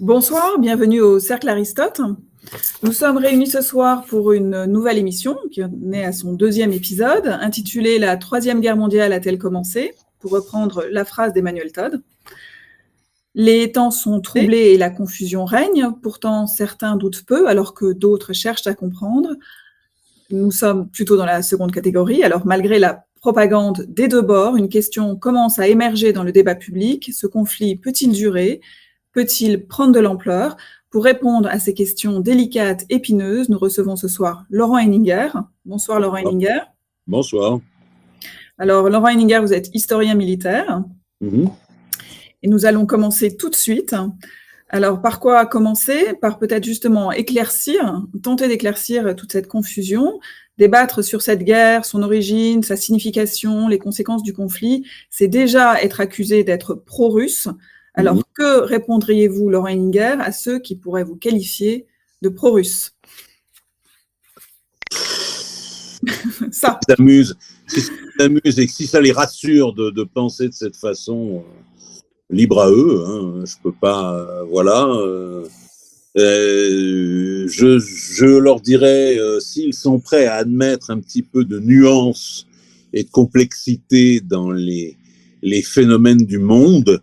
Bonsoir, bienvenue au Cercle Aristote. Nous sommes réunis ce soir pour une nouvelle émission qui en est à son deuxième épisode, intitulée « La Troisième Guerre mondiale a-t-elle commencé ?» pour reprendre la phrase d'Emmanuel Todd. Les temps sont troublés et la confusion règne, pourtant certains doutent peu alors que d'autres cherchent à comprendre. Nous sommes plutôt dans la seconde catégorie, alors malgré la propagande des deux bords, une question commence à émerger dans le débat public. Ce conflit peut-il durer ? Peut-il prendre de l'ampleur ? Pour répondre à ces questions délicates, épineuses, nous recevons ce soir Laurent Heininger. Bonsoir Laurent Heininger. Bonsoir. Alors Laurent Heininger, vous êtes historien militaire. Et nous allons commencer tout de suite. Alors par quoi commencer ? Par peut-être justement tenter d'éclaircir toute cette confusion, débattre sur cette guerre, son origine, sa signification, les conséquences du conflit. C'est déjà être accusé d'être pro-russe. Alors, que répondriez-vous, Laurent Heininger, à ceux qui pourraient vous qualifier de pro-russe ? Ça m'amuse. Et si ça les rassure de penser de cette façon, libre à eux, hein, je peux pas, voilà. Je leur dirais, s'ils sont prêts à admettre un petit peu de nuance et de complexité dans les phénomènes du monde,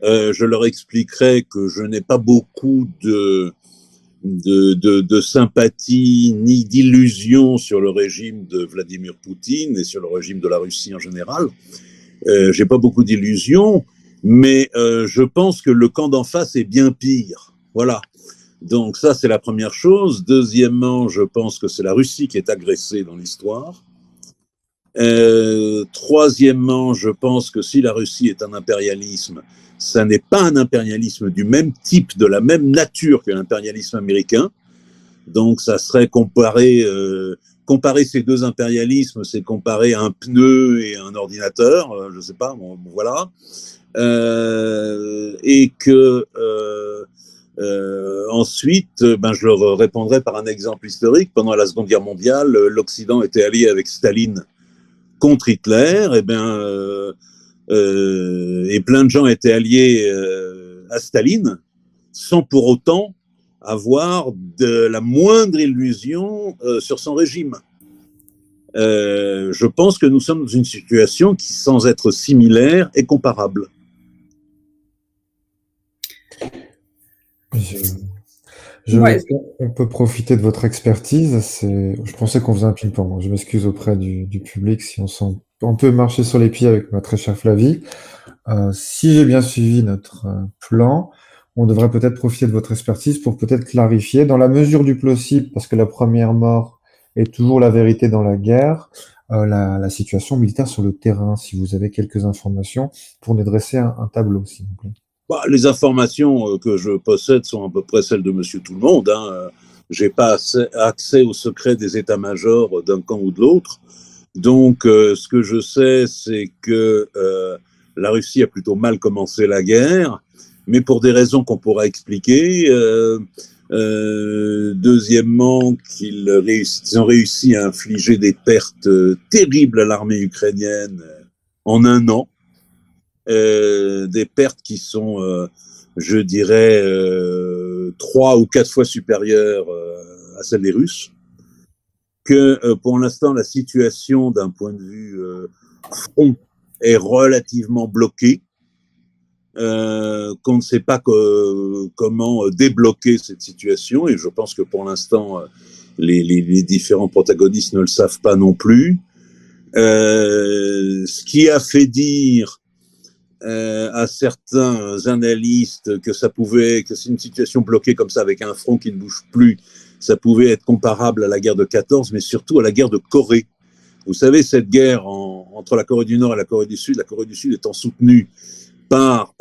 je leur expliquerai que je n'ai pas beaucoup de sympathie ni d'illusion sur le régime de Vladimir Poutine et sur le régime de la Russie en général. J'ai pas beaucoup d'illusions, mais je pense que le camp d'en face est bien pire. Voilà. Donc ça, c'est la première chose. Deuxièmement, je pense que c'est la Russie qui est agressée dans l'histoire. Troisièmement, je pense que si la Russie est un impérialisme, ça n'est pas un impérialisme du même type, de la même nature que l'impérialisme américain. Donc ça serait comparer ces deux impérialismes, c'est comparer un pneu et un ordinateur, je sais pas, bon, voilà. Et que ensuite, je leur répondrai par un exemple historique. Pendant la Seconde Guerre mondiale, l'Occident était allié avec Staline contre Hitler, et plein de gens étaient alliés à Staline sans pour autant avoir de la moindre illusion sur son régime. Je pense que nous sommes dans une situation qui, sans être similaire, est comparable. On peut profiter de votre expertise. Je pensais qu'on faisait un ping-pong. Je m'excuse auprès du public si on peut marcher sur les pieds avec ma très chère Flavie. Si j'ai bien suivi notre plan, on devrait peut-être profiter de votre expertise pour peut-être clarifier, dans la mesure du possible, parce que la première mort est toujours la vérité dans la guerre, la situation militaire sur le terrain, si vous avez quelques informations, pour nous dresser un tableau, s'il vous plaît. Les informations que je possède sont à peu près celles de monsieur tout le monde. J'ai pas accès au secret des états-majors d'un camp ou de l'autre. Donc, ce que je sais, c'est que la Russie a plutôt mal commencé la guerre, mais pour des raisons qu'on pourra expliquer. Deuxièmement, qu'ils ont réussi à infliger des pertes terribles à l'armée ukrainienne en un an. Des pertes qui sont, je dirais, 3 ou 4 fois supérieures à celles des Russes. Que pour l'instant, la situation d'un point de vue front est relativement bloquée, qu'on ne sait pas comment débloquer cette situation, et je pense que pour l'instant, les différents protagonistes ne le savent pas non plus. Ce qui a fait dire à certains analystes que c'est une situation bloquée comme ça avec un front qui ne bouge plus, ça pouvait être comparable à la guerre de 14, mais surtout à la guerre de Corée. Vous savez, cette guerre entre la Corée du Nord et la Corée du Sud étant soutenue par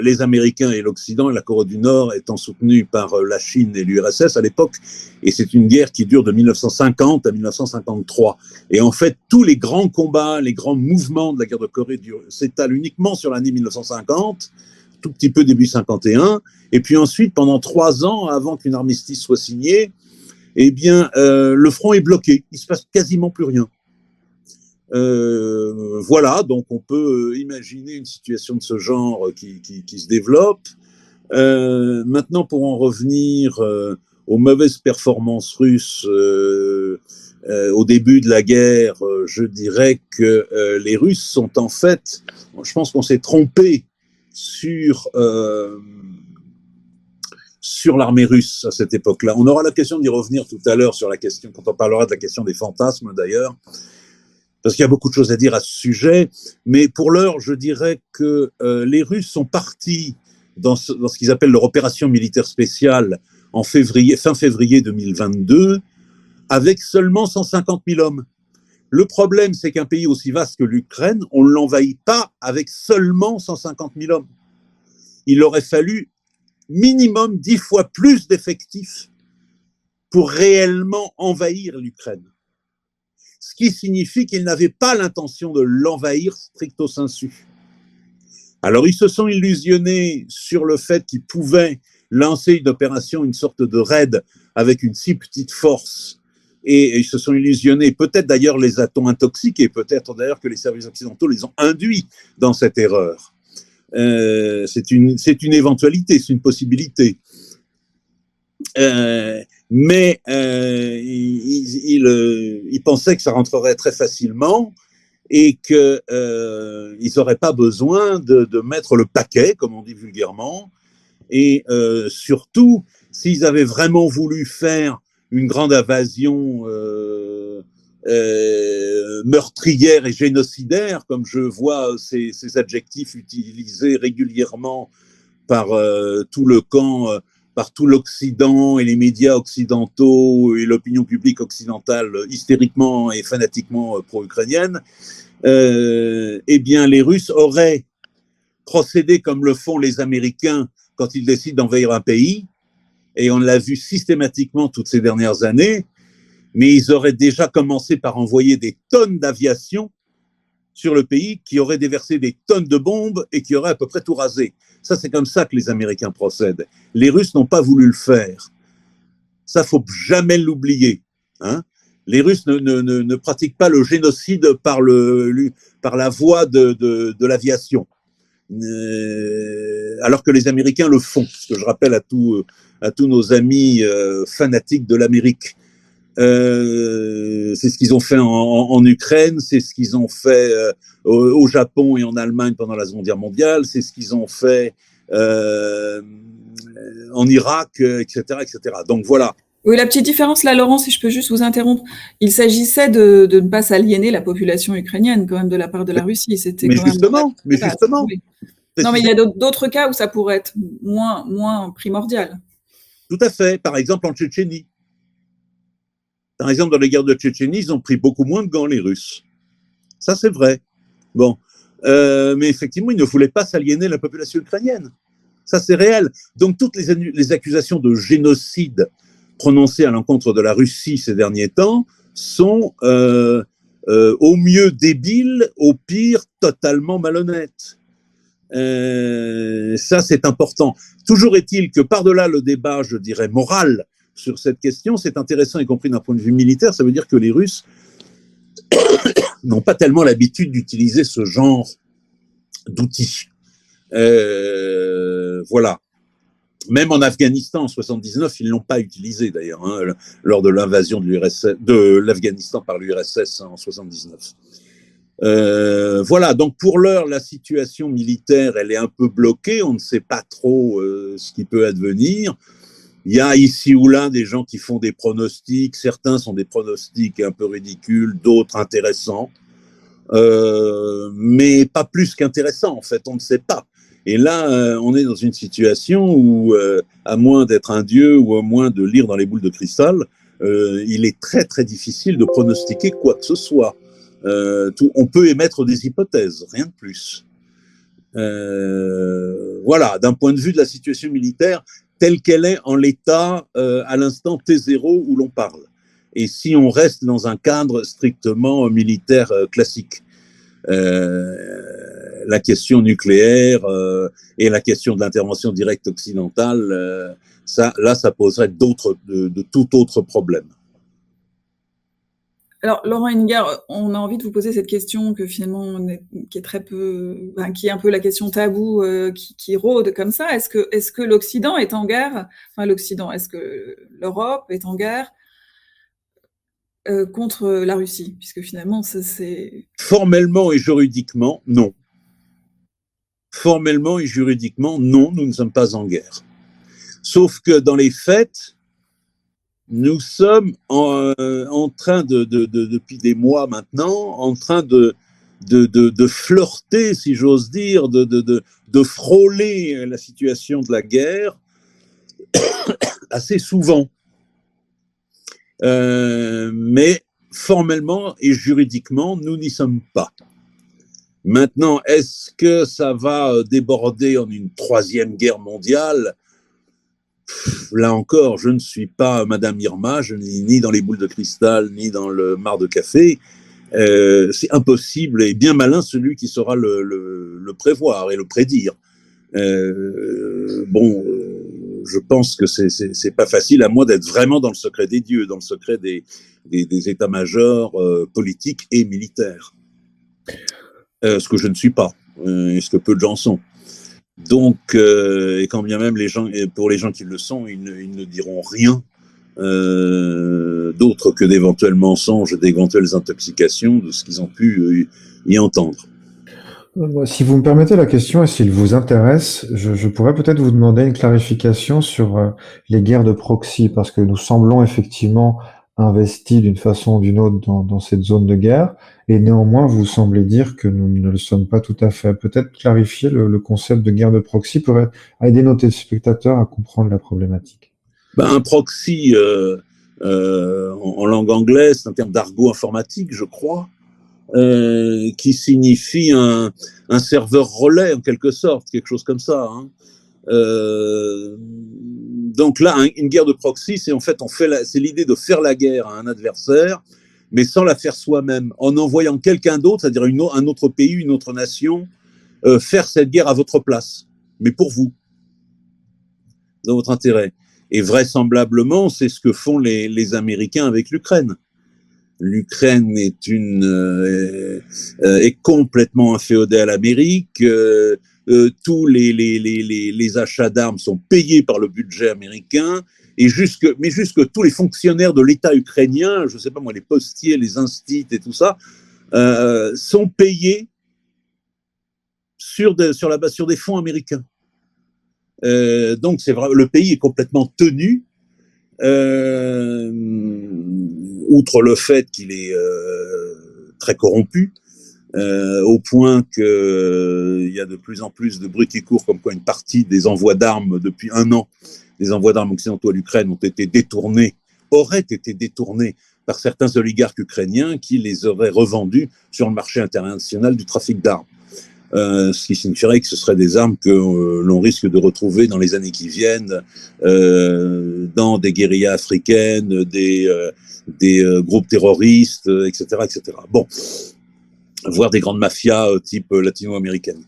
les Américains et l'Occident, et la Corée du Nord étant soutenue par la Chine et l'URSS à l'époque. Et c'est une guerre qui dure de 1950 à 1953. Et en fait, tous les grands combats, les grands mouvements de la guerre de Corée s'étalent uniquement sur l'année 1950, tout petit peu début 51. Et puis ensuite, pendant 3 ans, avant qu'une armistice soit signée, le front est bloqué. Il ne se passe quasiment plus rien. Voilà, donc on peut imaginer une situation de ce genre qui se développe. Maintenant, pour en revenir aux mauvaises performances russes au début de la guerre, je dirais que les Russes sont en fait, je pense qu'on s'est trompé sur l'armée russe à cette époque-là. On aura l'occasion d'y revenir tout à l'heure sur la question, quand on parlera de la question des fantasmes d'ailleurs, parce qu'il y a beaucoup de choses à dire à ce sujet, mais pour l'heure, je dirais que les Russes sont partis dans ce qu'ils appellent leur opération militaire spéciale en fin février 2022, avec seulement 150 000 hommes. Le problème, c'est qu'un pays aussi vaste que l'Ukraine, on ne l'envahit pas avec seulement 150 000 hommes. Il aurait fallu minimum 10 fois plus d'effectifs pour réellement envahir l'Ukraine. Ce qui signifie qu'ils n'avaient pas l'intention de l'envahir stricto sensu. Alors ils se sont illusionnés sur le fait qu'ils pouvaient lancer une opération, une sorte de raid avec une si petite force, et ils se sont illusionnés, peut-être d'ailleurs les a-t-on intoxiqués, peut-être d'ailleurs que les services occidentaux les ont induits dans cette erreur. C'est une éventualité, c'est une possibilité. Mais ils pensaient que ça rentrerait très facilement et qu'ils n'auraient pas besoin de mettre le paquet, comme on dit vulgairement, et surtout, s'ils avaient vraiment voulu faire une grande invasion meurtrière et génocidaire, comme je vois ces adjectifs utilisés régulièrement par tout le camp, par tout l'Occident et les médias occidentaux et l'opinion publique occidentale hystériquement et fanatiquement pro-ukrainienne, eh bien les Russes auraient procédé comme le font les Américains quand ils décident d'envahir un pays, et on l'a vu systématiquement toutes ces dernières années, mais ils auraient déjà commencé par envoyer des tonnes d'aviation sur le pays, qui auraient déversé des tonnes de bombes et qui auraient à peu près tout rasé. Ça, c'est comme ça que les Américains procèdent. Les Russes n'ont pas voulu le faire. Ça, faut jamais l'oublier. Hein. Les Russes ne pratiquent pas le génocide par la voie de l'aviation. Alors que les Américains le font. Ce que je rappelle à tous nos amis fanatiques de l'Amérique. C'est ce qu'ils ont fait en Ukraine, c'est ce qu'ils ont fait au Japon et en Allemagne pendant la Seconde Guerre mondiale, c'est ce qu'ils ont fait en Irak, etc., etc. Donc voilà. Oui, la petite différence là, Laurent, si je peux juste vous interrompre, il s'agissait de ne pas s'aliéner la population ukrainienne quand même de la part de la Russie. C'était mais quand justement, même. Oui. Non, mais il y a d'autres cas où ça pourrait être moins primordial. Tout à fait. Par exemple, en Tchétchénie. Par exemple, dans les guerres de Tchétchénie, ils ont pris beaucoup moins de gants, les Russes. Ça, c'est vrai. Bon. Mais effectivement, ils ne voulaient pas s'aliéner la population ukrainienne. Ça, c'est réel. Donc, toutes les accusations de génocide prononcées à l'encontre de la Russie ces derniers temps sont au mieux débiles, au pire totalement malhonnêtes. Ça, c'est important. Toujours est-il que par-delà le débat, je dirais, moral sur cette question, c'est intéressant, y compris d'un point de vue militaire. Ça veut dire que les Russes n'ont pas tellement l'habitude d'utiliser ce genre d'outils. Voilà. Même en Afghanistan, en 79, ils ne l'ont pas utilisé d'ailleurs, hein, lors de l'invasion de l'Afghanistan par l'URSS en 79. Voilà, donc pour l'heure, la situation militaire, elle est un peu bloquée, on ne sait pas trop ce qui peut advenir. Il y a ici ou là des gens qui font des pronostics, certains sont des pronostics un peu ridicules, d'autres intéressants, mais pas plus qu'intéressants en fait, on ne sait pas. Et là, on est dans une situation où, à moins d'être un dieu ou à moins de lire dans les boules de cristal, il est très très difficile de pronostiquer quoi que ce soit. On peut émettre des hypothèses, rien de plus. Voilà, d'un point de vue de la situation militaire telle qu'elle est en l'état à l'instant T0 où l'on parle. Et si on reste dans un cadre strictement militaire classique, la question nucléaire et la question de l'intervention directe occidentale, ça poserait de tout autre problème. Alors, Laurent Henniger, on a envie de vous poser cette question que finalement, qui est très peu, qui est un peu la question taboue, qui rôde comme ça. Est-ce que l'Occident est en guerre, enfin l'Occident, est-ce que l'Europe est en guerre contre la Russie? Puisque finalement, c'est... Formellement et juridiquement, non. Formellement et juridiquement, non, nous ne sommes pas en guerre. Sauf que dans les faits, nous sommes en train depuis des mois maintenant, en train de flirter, si j'ose dire, de frôler la situation de la guerre assez souvent. Mais formellement et juridiquement, nous n'y sommes pas. Maintenant, est-ce que ça va déborder en une troisième guerre mondiale ? Là encore, je ne suis pas Madame Irma, je n'ai ni dans les boules de cristal, ni dans le mar de café. C'est impossible, et bien malin celui qui saura le prévoir et le prédire. Je pense que c'est pas facile, à moins d'être vraiment dans le secret des dieux, dans le secret des états-majors politiques et militaires. Ce que je ne suis pas, et ce que peu de gens sont. Donc, et quand bien même pour les gens qui le sont, ils ne diront rien d'autre que d'éventuels mensonges, d'éventuelles intoxications, de ce qu'ils ont pu y entendre. Si vous me permettez la question et s'il vous intéresse, je pourrais peut-être vous demander une clarification sur les guerres de proxy, parce que nous semblons effectivement investis d'une façon ou d'une autre dans cette zone de guerre, et néanmoins vous semblez dire que nous ne le sommes pas tout à fait. Peut-être clarifier le concept de guerre de proxy pourrait aider nos téléspectateurs à comprendre la problématique. Un proxy, en langue anglaise, c'est un terme d'argot informatique, je crois, qui signifie un serveur relais en quelque sorte, quelque chose comme ça. Hein. Donc là, une guerre de proxy, c'est en fait, c'est l'idée de faire la guerre à un adversaire, mais sans la faire soi-même, en envoyant quelqu'un d'autre, c'est-à-dire un autre pays, une autre nation, faire cette guerre à votre place, mais pour vous, dans votre intérêt. Et vraisemblablement, c'est ce que font les Américains avec l'Ukraine. L'Ukraine est complètement inféodée à l'Amérique. Tous les achats d'armes sont payés par le budget américain, et jusque tous les fonctionnaires de l'État ukrainien, je ne sais pas moi, les postiers, les instits et tout ça, sont payés sur des fonds américains. Donc c'est vrai, le pays est complètement tenu, outre le fait qu'il est très corrompu, au point qu'il y a de plus en plus de bruits qui courent comme quoi une partie des envois d'armes depuis 1 an, des envois d'armes occidentaux à l'Ukraine auraient été détournés par certains oligarques ukrainiens qui les auraient revendus sur le marché international du trafic d'armes. Ce qui signifierait que ce seraient des armes que l'on risque de retrouver dans les années qui viennent dans des guérillas africaines, des groupes terroristes, etc., etc. Bon, voire des grandes mafias type latino-américaines.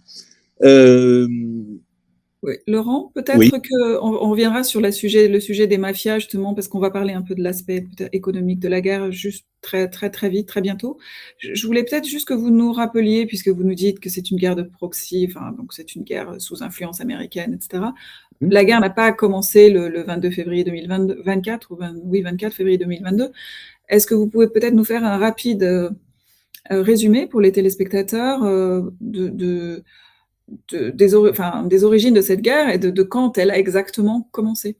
Oui. Laurent, peut-être oui. qu'on reviendra sur le sujet des mafias, justement, parce qu'on va parler un peu de l'aspect économique de la guerre, juste très, très, très vite, très bientôt. Je voulais peut-être juste que vous nous rappeliez, puisque vous nous dites que c'est une guerre de proxy, donc c'est une guerre sous influence américaine, etc. La guerre n'a pas commencé le 22 février 2024, 24 février 2022. Est-ce que vous pouvez peut-être nous faire un rapide résumé pour les téléspectateurs des origines de cette guerre et de quand elle a exactement commencé?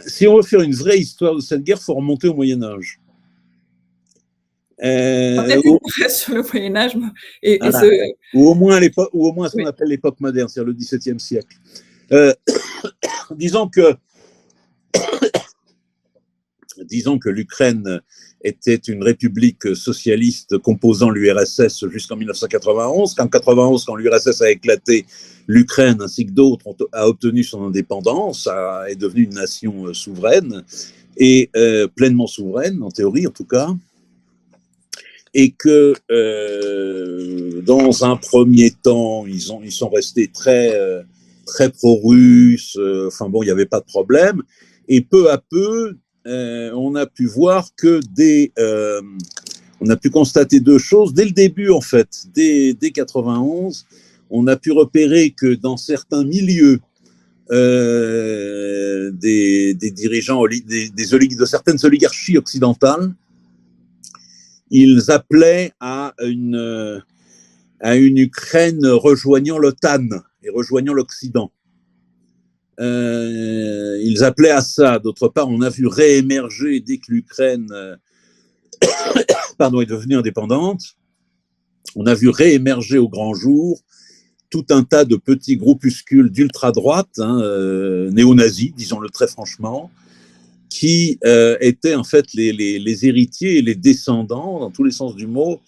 Si on veut faire une vraie histoire de cette guerre, il faut remonter au Moyen-Âge. Peut-être sur le Moyen-Âge. Ou au moins ce qu'on appelle l'époque moderne, c'est-à-dire le XVIIe siècle. Disons que l'Ukraine était une république socialiste composant l'URSS jusqu'en 1991. Qu'en 1991, quand l'URSS a éclaté, l'Ukraine ainsi que d'autres a obtenu son indépendance, est devenue une nation souveraine, et pleinement souveraine, en théorie en tout cas, et que dans un premier temps, ils sont restés très pro-russes, il n'y avait pas de problème, et peu à peu, on a pu voir que on a pu constater deux choses. Dès le début, en fait, dès 91, on a pu repérer que dans certains milieux, des dirigeants de certaines oligarchies occidentales, ils appelaient à une Ukraine rejoignant l'OTAN et rejoignant l'Occident. Ils appelaient à ça. D'autre part, on a vu réémerger, dès que l'Ukraine est devenue indépendante, on a vu réémerger au grand jour tout un tas de petits groupuscules d'ultra-droite, néo-nazis, disons-le très franchement, qui étaient en fait les héritiers et les descendants, dans tous les sens du mot,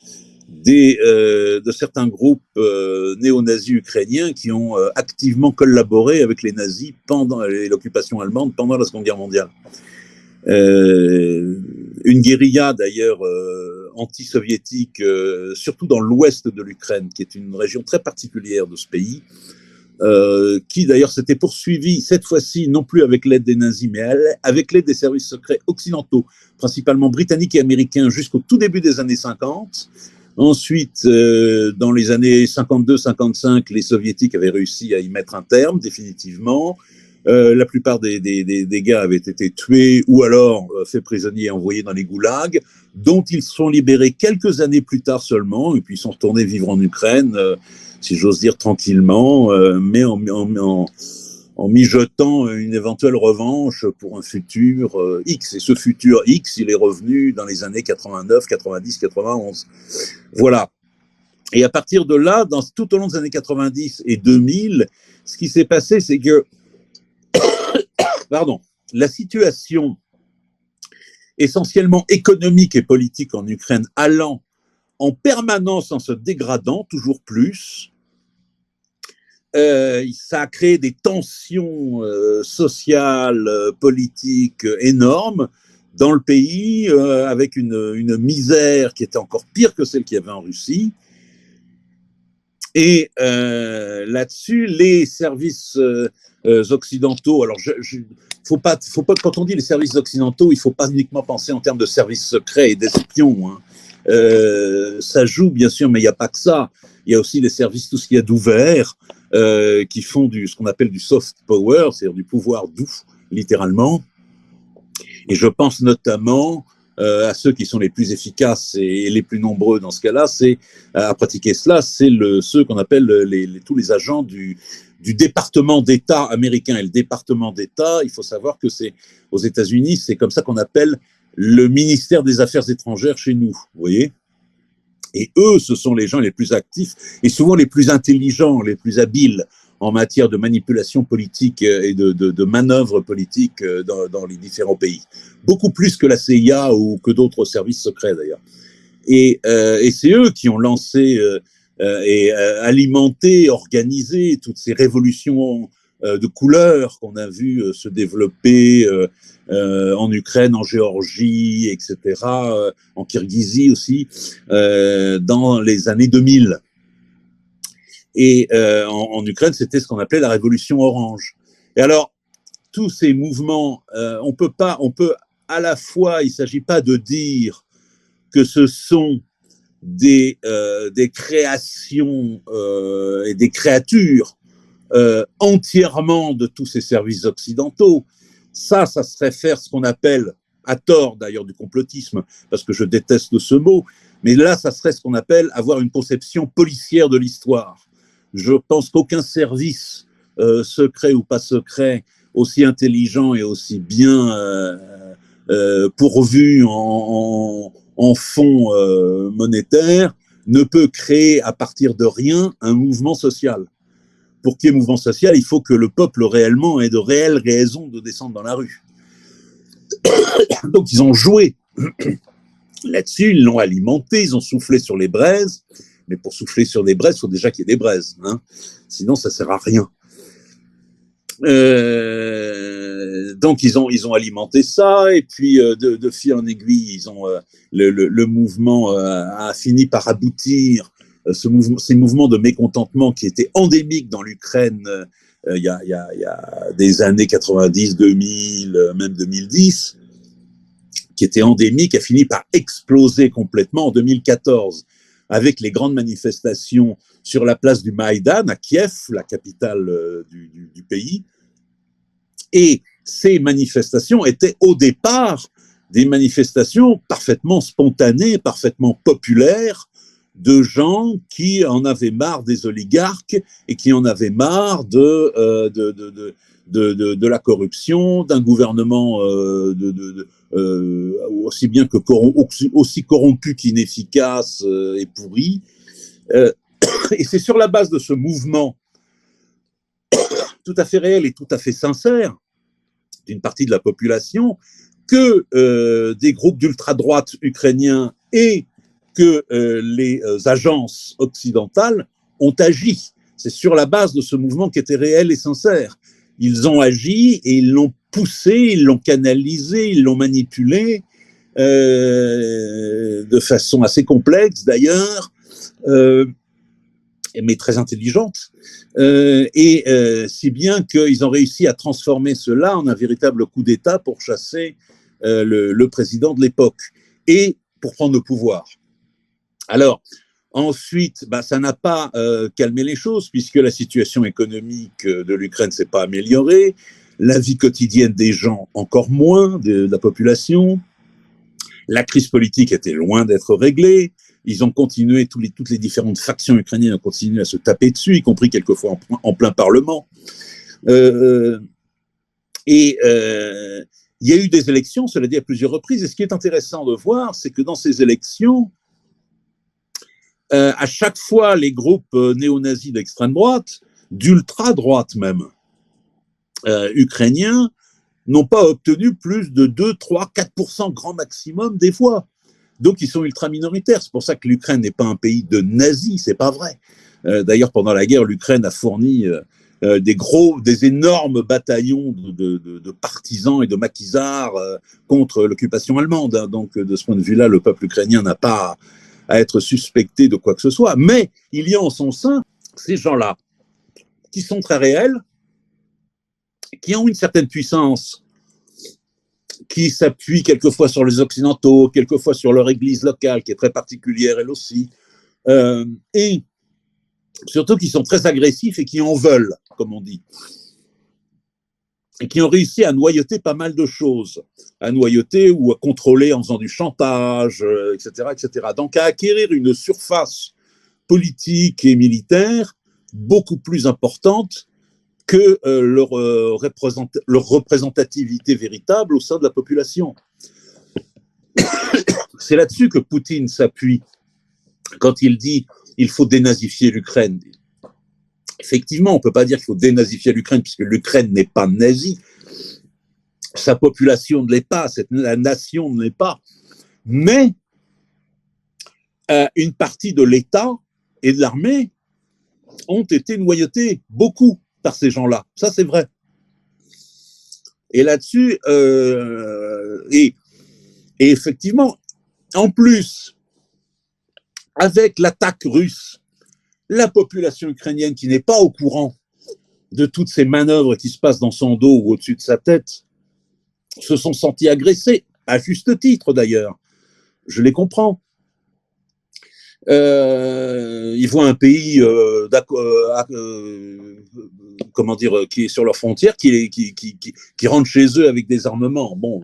de certains groupes néo-nazis ukrainiens qui ont activement collaboré avec les nazis pendant l'occupation allemande pendant la Seconde Guerre mondiale. Une guérilla d'ailleurs anti-soviétique, surtout dans l'ouest de l'Ukraine, qui est une région très particulière de ce pays, qui d'ailleurs s'était poursuivie cette fois-ci non plus avec l'aide des nazis, mais avec l'aide des services secrets occidentaux, principalement britanniques et américains, jusqu'au tout début des années 50. Ensuite, dans les années 52-55, les soviétiques avaient réussi à y mettre un terme définitivement. La plupart des gars avaient été tués ou alors faits prisonniers et envoyés dans les goulags, dont ils sont libérés quelques années plus tard seulement, et puis ils sont retournés vivre en Ukraine, si j'ose dire tranquillement, mais en mijotant une éventuelle revanche pour un futur X. Et ce futur X, il est revenu dans les années 89, 90, 91. Voilà. Et à partir de là, tout au long des années 90 et 2000, ce qui s'est passé, c'est que la situation essentiellement économique et politique en Ukraine allant en permanence en se dégradant toujours plus, ça a créé des tensions sociales, politiques énormes dans le pays, avec une misère qui était encore pire que celle qu'il y avait en Russie. Et là-dessus, les services occidentaux, alors faut pas, quand on dit les services occidentaux, il faut pas uniquement penser en termes de services secrets et d'espions, ça joue bien sûr, mais il n'y a pas que ça. Il y a aussi les services, tout ce qu'il y a d'ouvert, qui font ce qu'on appelle du soft power, c'est-à-dire du pouvoir doux, littéralement. Et je pense notamment à ceux qui sont les plus efficaces et les plus nombreux dans ce cas-là, à pratiquer cela, c'est ceux qu'on appelle tous les agents du département d'État américain. Et le département d'État, il faut savoir que aux États-Unis, c'est comme ça qu'on appelle le ministère des Affaires étrangères chez nous, vous voyez. Et eux, ce sont les gens les plus actifs et souvent les plus intelligents, les plus habiles en matière de manipulation politique et de manœuvres politiques dans les différents pays. Beaucoup plus que la CIA ou que d'autres services secrets d'ailleurs. Et c'est eux qui ont lancé et alimenté, organisé toutes ces révolutions de couleurs qu'on a vu se développer en Ukraine, en Géorgie, etc., en Kirghizie aussi, dans les années 2000. Et en Ukraine, c'était ce qu'on appelait la révolution orange. Et alors, tous ces mouvements, on peut à la fois, il ne s'agit pas de dire que ce sont des créations et des créatures entièrement de tous ces services occidentaux. Ça serait faire ce qu'on appelle, à tort d'ailleurs, du complotisme, parce que je déteste ce mot, mais là, ça serait ce qu'on appelle avoir une conception policière de l'histoire. Je pense qu'aucun service, secret ou pas secret, aussi intelligent et aussi bien pourvu en fonds monétaires, ne peut créer à partir de rien un mouvement social. Pour qu'il y ait mouvement social, il faut que le peuple réellement ait de réelles raisons de descendre dans la rue. Donc ils ont joué là-dessus, ils l'ont alimenté, ils ont soufflé sur les braises. Mais pour souffler sur des braises, il faut déjà qu'il y ait des braises. Sinon, ça ne sert à rien. Donc, ils ont alimenté ça. Et puis, de fil en aiguille, le mouvement a fini par aboutir. Ces mouvements de mécontentement qui étaient endémiques dans l'Ukraine il y a des années 90, 2000, même 2010. qui était endémique, a fini par exploser complètement en 2014, avec les grandes manifestations sur la place du Maïdan à Kiev, la capitale du pays. Et ces manifestations étaient au départ des manifestations parfaitement spontanées, parfaitement populaires, de gens qui en avaient marre des oligarques et qui en avaient marre de la corruption, d'un gouvernement aussi bien que aussi corrompu qu'inefficace et pourri. Et c'est sur la base de ce mouvement tout à fait réel et tout à fait sincère d'une partie de la population que des groupes d'ultra-droite ukrainiens et que les agences occidentales ont agi. C'est sur la base de ce mouvement qui était réel et sincère. Ils ont agi et ils l'ont poussé, ils l'ont canalisé, ils l'ont manipulé de façon assez complexe d'ailleurs, mais très intelligente, si bien qu'ils ont réussi à transformer cela en un véritable coup d'État pour chasser le président de l'époque et pour prendre le pouvoir. Alors, ensuite, ça n'a pas calmé les choses puisque la situation économique de l'Ukraine ne s'est pas améliorée, la vie quotidienne des gens encore moins, de la population, la crise politique était loin d'être réglée, ils ont continué, toutes les différentes factions ukrainiennes ont continué à se taper dessus, y compris quelquefois en plein Parlement. Il y a eu des élections, cela dit, à plusieurs reprises, et ce qui est intéressant de voir, c'est que dans ces élections, à chaque fois, les groupes néo-nazis d'extrême droite, d'ultra-droite même, ukrainiens, n'ont pas obtenu plus de 2, 3, 4% grand maximum des voix. Donc, ils sont ultra minoritaires. C'est pour ça que l'Ukraine n'est pas un pays de nazis, c'est pas vrai. D'ailleurs, pendant la guerre, l'Ukraine a fourni des énormes bataillons de partisans et de maquisards contre l'occupation allemande. Donc, de ce point de vue-là, le peuple ukrainien n'a pas à être suspecté de quoi que ce soit. Mais il y a en son sein ces gens-là qui sont très réels, qui ont une certaine puissance, qui s'appuient quelquefois sur les Occidentaux, quelquefois sur leur église locale, qui est très particulière elle aussi, et surtout qui sont très agressifs et qui en veulent, comme on dit, et qui ont réussi à noyauter pas mal de choses, à noyauter ou à contrôler en faisant du chantage, etc., etc. Donc à acquérir une surface politique et militaire beaucoup plus importante que leur représentativité véritable au sein de la population. C'est là-dessus que Poutine s'appuie quand il dit il faut dénazifier l'Ukraine. Effectivement, on ne peut pas dire qu'il faut dénazifier l'Ukraine puisque l'Ukraine n'est pas nazie. Sa population ne l'est pas, la nation ne l'est pas. Mais une partie de l'État et de l'armée ont été noyautés, beaucoup, par ces gens-là. Ça, c'est vrai. Et là-dessus, et effectivement, en plus, avec l'attaque russe, la population ukrainienne qui n'est pas au courant de toutes ces manœuvres qui se passent dans son dos ou au-dessus de sa tête, se sont sentis agressés, à juste titre d'ailleurs. Je les comprends. Ils voient un pays comment dire, qui est sur leurs frontières, qui rentre chez eux avec des armements. Bon,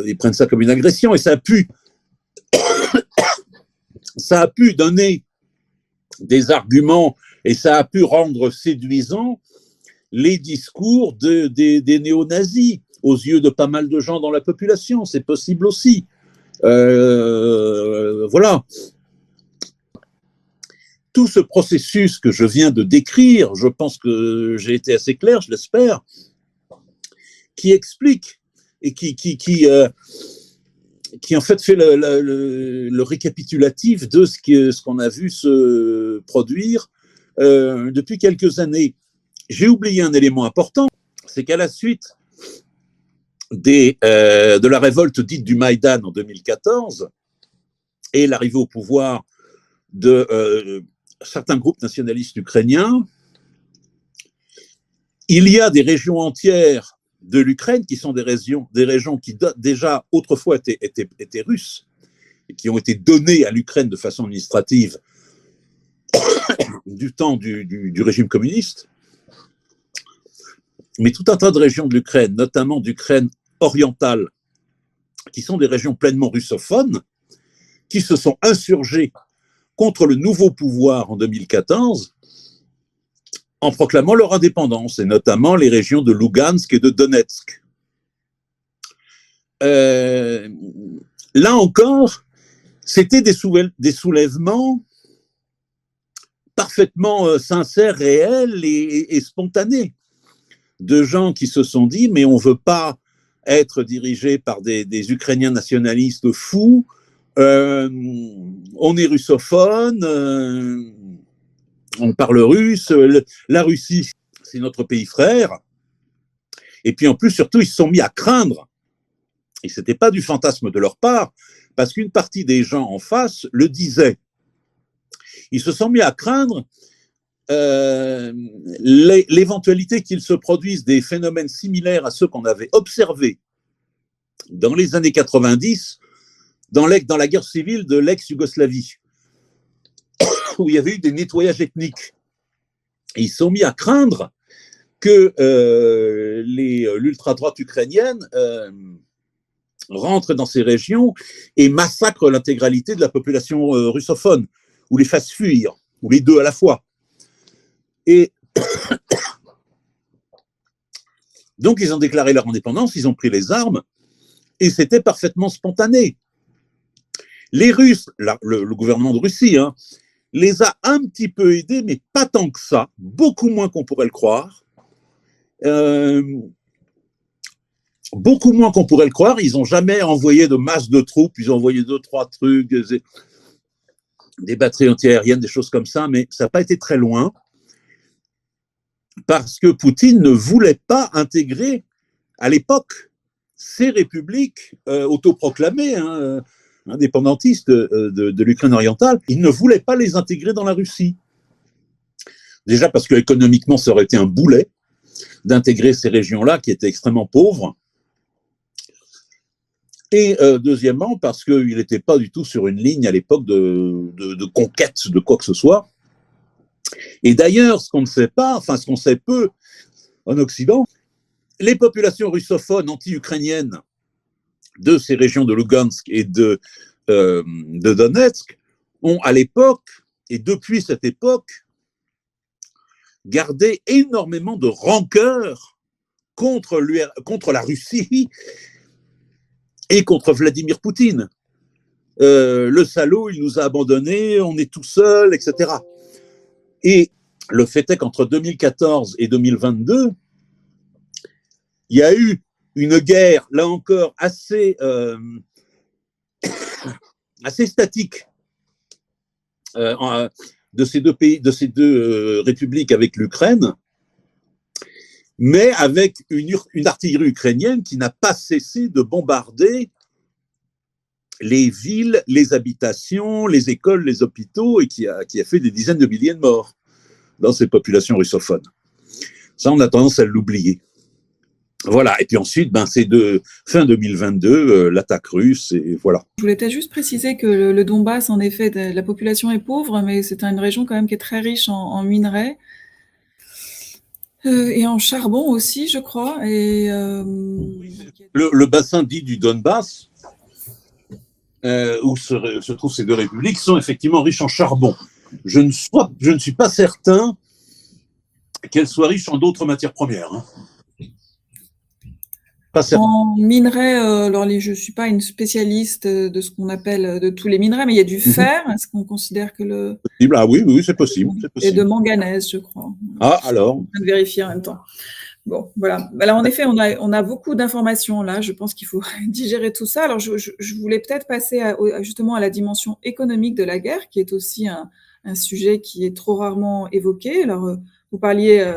ils prennent ça comme une agression et ça a pu donner des arguments et ça a pu rendre séduisants les discours des néo-nazis aux yeux de pas mal de gens dans la population. C'est possible aussi. Voilà. Tout ce processus que je viens de décrire, je pense que j'ai été assez clair, je l'espère, qui explique et qui en fait fait le récapitulatif de ce qu'on a vu se produire depuis quelques années. J'ai oublié un élément important, c'est qu'à la suite de la révolte dite du Maïdan en 2014 et l'arrivée au pouvoir de certains groupes nationalistes ukrainiens, il y a des régions entières de l'Ukraine, qui sont des régions qui déjà autrefois étaient russes, et qui ont été données à l'Ukraine de façon administrative du temps du régime communiste, mais tout un tas de régions de l'Ukraine, notamment d'Ukraine orientale, qui sont des régions pleinement russophones, qui se sont insurgées contre le nouveau pouvoir en 2014 en proclamant leur indépendance, et notamment les régions de Lugansk et de Donetsk. Là encore, c'était des soulèvements parfaitement sincères, réels et spontanés, de gens qui se sont dit, mais on ne veut pas être dirigé par des Ukrainiens nationalistes fous, on est russophone, on parle russe, la Russie, c'est notre pays frère, et puis en plus, surtout, ils se sont mis à craindre, et ce n'était pas du fantasme de leur part, parce qu'une partie des gens en face le disaient. Ils se sont mis à craindre l'éventualité qu'il se produise des phénomènes similaires à ceux qu'on avait observés dans les années 90 dans la guerre civile de l'ex-Yougoslavie, où il y avait eu des nettoyages ethniques. Et ils se sont mis à craindre que l'ultra-droite ukrainienne rentre dans ces régions et massacre l'intégralité de la population russophone, ou les fasse fuir, ou les deux à la fois. Et donc, ils ont déclaré leur indépendance, ils ont pris les armes, et c'était parfaitement spontané. Les Russes, le gouvernement de Russie, les a un petit peu aidés, mais pas tant que ça, beaucoup moins qu'on pourrait le croire. Beaucoup moins qu'on pourrait le croire. Ils n'ont jamais envoyé de masse de troupes, ils ont envoyé 2-3 trucs, des batteries antiaériennes, des choses comme ça, mais ça n'a pas été très loin, parce que Poutine ne voulait pas intégrer, à l'époque, ces républiques autoproclamées, indépendantistes de l'Ukraine orientale, il ne voulait pas les intégrer dans la Russie. Déjà parce que économiquement, ça aurait été un boulet d'intégrer ces régions-là qui étaient extrêmement pauvres. Et deuxièmement, parce qu'il n'était pas du tout sur une ligne à l'époque de conquête de quoi que ce soit. Et d'ailleurs, ce qu'on ne sait pas, enfin ce qu'on sait peu en Occident, les populations russophones anti-ukrainiennes de ces régions de Lugansk et de Donetsk ont à l'époque, et depuis cette époque, gardé énormément de rancœur contre la Russie et contre Vladimir Poutine. Le salaud, il nous a abandonnés, on est tout seul, etc. Et le fait est qu'entre 2014 et 2022, il y a eu une guerre, là encore, assez statique de ces deux pays, de ces deux républiques avec l'Ukraine, mais avec une artillerie ukrainienne qui n'a pas cessé de bombarder les villes, les habitations, les écoles, les hôpitaux, et qui a fait des dizaines de milliers de morts dans ces populations russophones. Ça, on a tendance à l'oublier. Voilà, et puis ensuite, c'est de fin 2022, l'attaque russe, et voilà. Je voulais peut-être juste préciser que le Donbass, en effet, la population est pauvre, mais c'est une région quand même qui est très riche en minerais, et en charbon aussi, je crois. Et, le bassin dit du Donbass, où se trouvent ces deux républiques, sont effectivement riches en charbon. Je ne suis pas certain qu'elles soient riches en d'autres matières premières. En minerais, alors je ne suis pas une spécialiste de ce qu'on appelle de tous les minerais, mais il y a du fer. Est-ce qu'on considère que le... Ah oui, c'est possible. Et de manganèse, je crois. Ah, alors. On peut vérifier en même temps. Bon, voilà. Alors, en effet, on a beaucoup d'informations là. Je pense qu'il faut digérer tout ça. Alors, je voulais peut-être passer justement à la dimension économique de la guerre, qui est aussi un sujet qui est trop rarement évoqué. Alors, vous parliez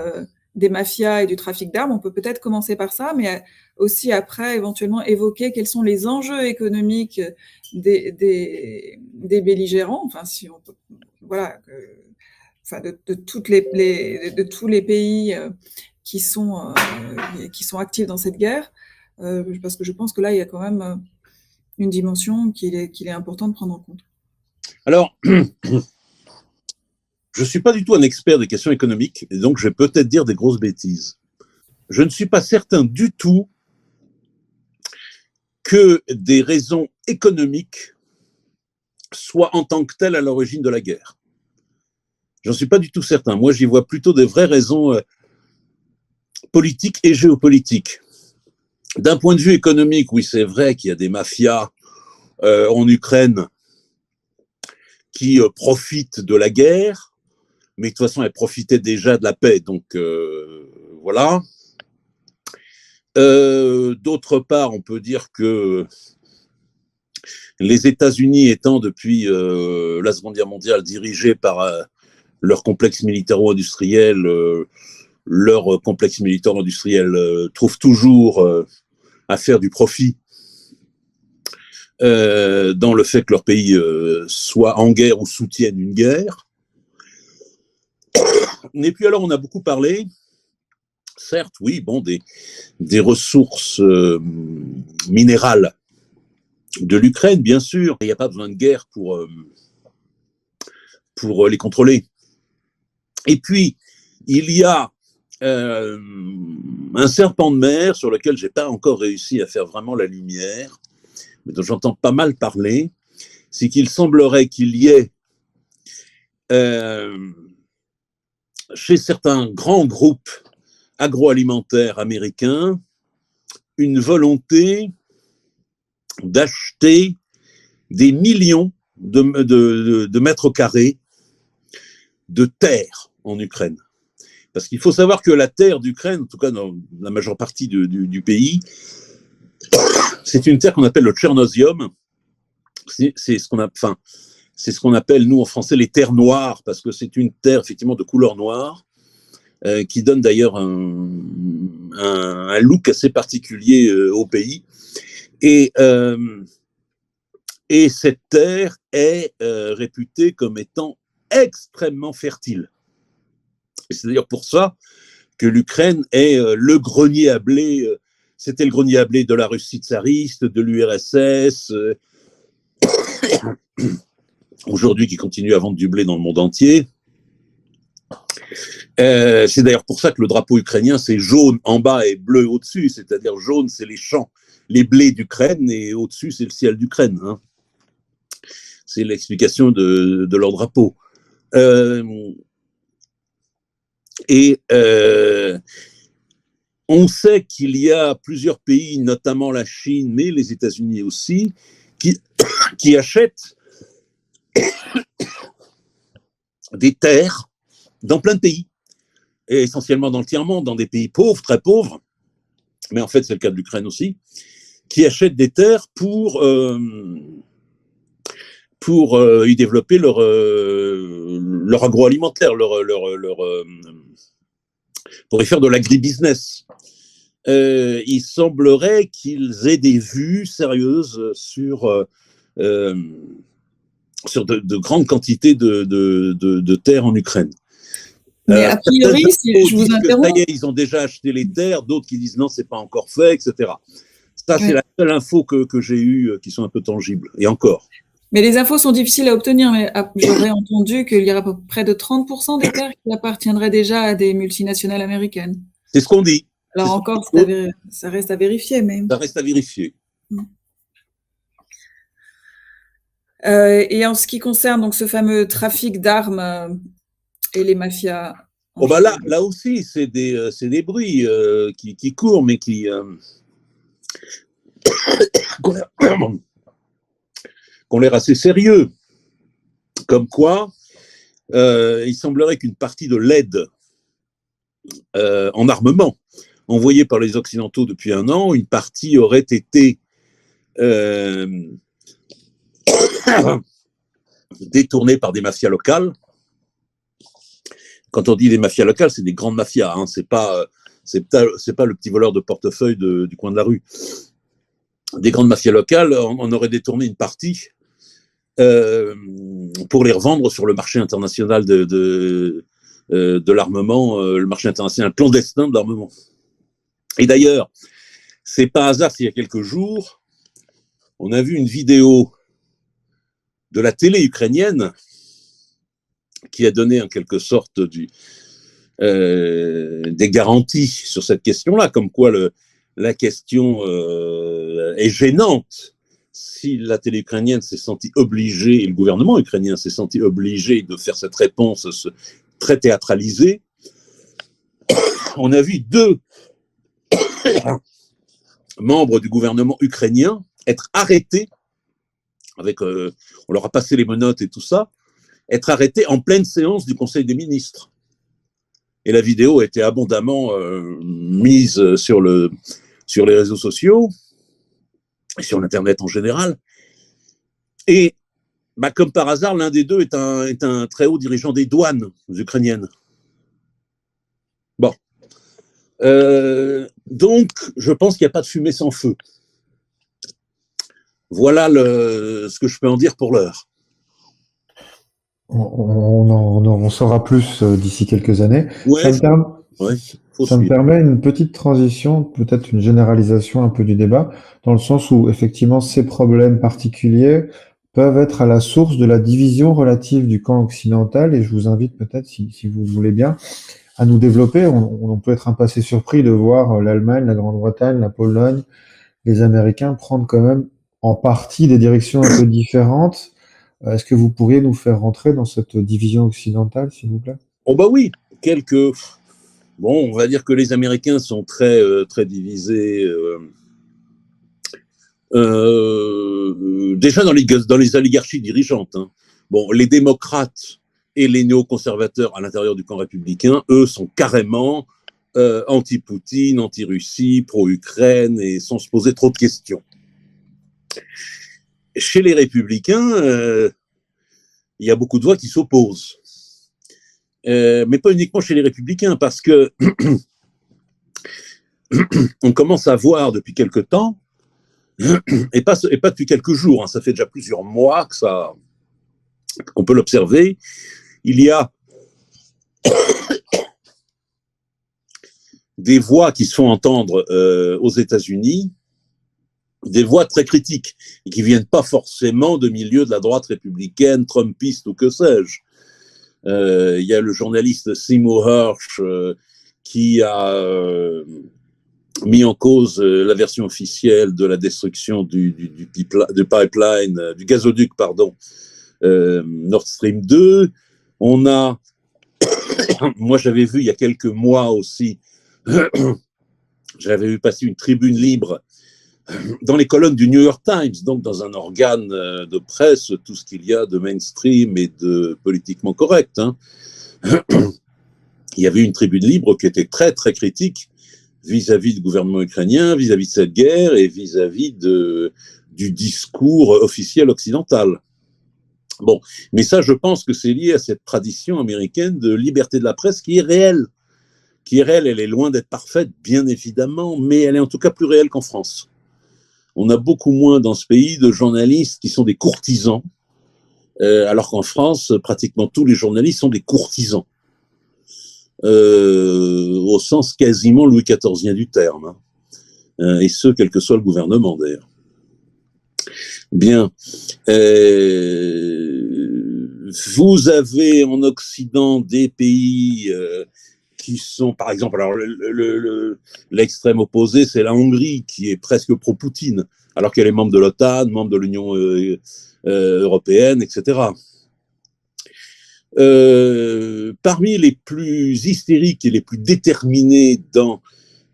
des mafias et du trafic d'armes. On peut peut-être commencer par ça, mais aussi après, éventuellement, évoquer quels sont les enjeux économiques des belligérants. Enfin, si on peut, voilà, enfin, de tous les pays qui sont actifs dans cette guerre, parce que je pense que là, il y a quand même une dimension qu'il est important de prendre en compte. Alors, je ne suis pas du tout un expert des questions économiques, et donc je vais peut-être dire des grosses bêtises. Je ne suis pas certain du tout que des raisons économiques soient en tant que telles à l'origine de la guerre. J'en suis pas du tout certain. Moi, j'y vois plutôt des vraies raisons politiques et géopolitiques. D'un point de vue économique, oui, c'est vrai qu'il y a des mafias en Ukraine qui profitent de la guerre, mais de toute façon, elles profitaient déjà de la paix, donc voilà. D'autre part, on peut dire que les États-Unis étant depuis la Seconde Guerre mondiale dirigés par leur complexe militaro-industriel, trouve toujours à faire du profit dans le fait que leur pays soit en guerre ou soutienne une guerre. Et puis alors, on a beaucoup parlé, certes, oui, bon, des ressources minérales de l'Ukraine, bien sûr. Il n'y a pas besoin de guerre pour les contrôler. Et puis, il y a un serpent de mer sur lequel je n'ai pas encore réussi à faire vraiment la lumière, mais dont j'entends pas mal parler, c'est qu'il semblerait qu'il y ait chez certains grands groupes agroalimentaires américains une volonté d'acheter des millions de mètres carrés de terre en Ukraine. Parce qu'il faut savoir que la terre d'Ukraine, en tout cas dans la majeure partie du pays, c'est une terre qu'on appelle le tchernosium. C'est ce qu'on appelle, nous en français, les terres noires, parce que c'est une terre effectivement de couleur noire, qui donne d'ailleurs un look assez particulier au pays. Et cette terre est réputée comme étant extrêmement fertile. C'est d'ailleurs pour ça que l'Ukraine est le grenier à blé. C'était le grenier à blé de la Russie tsariste, de l'URSS, aujourd'hui qui continue à vendre du blé dans le monde entier. C'est d'ailleurs pour ça que le drapeau ukrainien, c'est jaune en bas et bleu au-dessus, c'est-à-dire jaune, c'est les champs, les blés d'Ukraine, et au-dessus, c'est le ciel d'Ukraine. Hein. C'est l'explication de leur drapeau. On sait qu'il y a plusieurs pays, notamment la Chine, mais les États-Unis aussi, qui achètent des terres dans plein de pays, et essentiellement dans le tiers-monde, dans des pays pauvres, très pauvres, mais en fait c'est le cas de l'Ukraine aussi, qui achètent des terres pour y développer leur agroalimentaire, pour y faire de l'agribusiness. Il semblerait qu'ils aient des vues sérieuses sur de grandes quantités de terres en Ukraine. Mais a priori, si je vous interromps... Ça y est, ils ont déjà acheté les terres, d'autres qui disent non, c'est pas encore fait, etc. Ça, c'est la seule info que j'ai eue qui sont un peu tangibles, et encore. Mais les infos sont difficiles à obtenir, mais j'aurais entendu qu'il y aurait à peu près de 30% des terres qui appartiendraient déjà à des multinationales américaines. C'est ce qu'on dit. Alors encore, ça reste à vérifier. Mais... Ça reste à vérifier. Et en ce qui concerne donc, ce fameux trafic d'armes et les mafias... Là aussi, c'est des bruits qui courent, mais qui ont l'air assez sérieux. Comme quoi, il semblerait qu'une partie de l'aide en armement envoyée par les Occidentaux depuis un an, une partie aurait été détournée par des mafias locales. Quand on dit des mafias locales, c'est des grandes mafias, hein, c'est pas le petit voleur de portefeuille du coin de la rue. Des grandes mafias locales, on aurait détourné une partie pour les revendre sur le marché international de de l'armement, le marché international clandestin de l'armement. Et d'ailleurs, c'est pas hasard s'il y a quelques jours, on a vu une vidéo de la télé ukrainienne qui a donné en quelque sorte des garanties sur cette question-là, comme quoi la question est gênante. Si la télé ukrainienne s'est sentie obligée, et le gouvernement ukrainien s'est senti obligé de faire cette réponse très théâtralisée, on a vu 2 membres du gouvernement ukrainien être arrêtés, on leur a passé les menottes et tout ça, être arrêtés en pleine séance du Conseil des ministres. Et la vidéo a été abondamment mise sur les réseaux sociaux et sur l'Internet en général. Et comme par hasard, l'un des 2 est un très haut dirigeant des douanes ukrainiennes. Bon. Donc, je pense qu'il n'y a pas de fumée sans feu. Voilà ce que je peux en dire pour l'heure. On en saura plus d'ici quelques années. Ouais, Ça me permet une petite transition, peut-être une généralisation un peu du débat, dans le sens où effectivement ces problèmes particuliers peuvent être à la source de la division relative du camp occidental, et je vous invite peut-être, si vous voulez bien, à nous développer. On peut être un peu assez surpris de voir l'Allemagne, la Grande-Bretagne, la Pologne, les Américains prendre quand même en partie des directions un peu différentes. Est-ce que vous pourriez nous faire rentrer dans cette division occidentale, s'il vous plaît? Oh bah oui, Bon, on va dire que les Américains sont très divisés. Déjà dans les oligarchies dirigeantes. Hein. Bon, les démocrates et les néoconservateurs à l'intérieur du camp républicain, eux, sont carrément anti-Poutine, anti-Russie, pro-Ukraine, et sans se poser trop de questions. Chez les républicains, il y a beaucoup de voix qui s'opposent. Mais pas uniquement chez les républicains, parce que on commence à voir depuis quelque temps, et pas depuis quelques jours, hein, ça fait déjà plusieurs mois qu'on peut l'observer, il y a des voix qui se font entendre aux États-Unis, des voix très critiques, et qui viennent pas forcément de milieux de la droite républicaine, trumpiste ou que sais-je. Il y a le journaliste Seymour Hersh qui a mis en cause la version officielle de la destruction du pipeline, du gazoduc, Nord Stream 2. On a, moi j'avais vu il y a quelques mois aussi, j'avais vu passer une tribune libre dans les colonnes du New York Times, donc dans un organe de presse, tout ce qu'il y a de mainstream et de politiquement correct. Hein. Il y avait une tribune libre qui était très très critique vis-à-vis du gouvernement ukrainien, vis-à-vis de cette guerre et vis-à-vis du discours officiel occidental. Bon, mais ça, je pense que c'est lié à cette tradition américaine de liberté de la presse qui est réelle. Elle est loin d'être parfaite, bien évidemment, mais elle est en tout cas plus réelle qu'en France. On a beaucoup moins dans ce pays de journalistes qui sont des courtisans, alors qu'en France, pratiquement tous les journalistes sont des courtisans, au sens quasiment Louis XIVien du terme, hein. Et ce, quel que soit le gouvernement d'ailleurs. Bien. Vous avez en Occident des pays qui sont, par exemple, alors l'extrême opposé, c'est la Hongrie, qui est presque pro-Poutine, alors qu'elle est membre de l'OTAN, membre de l'Union européenne, etc. Parmi les plus hystériques et les plus déterminés dans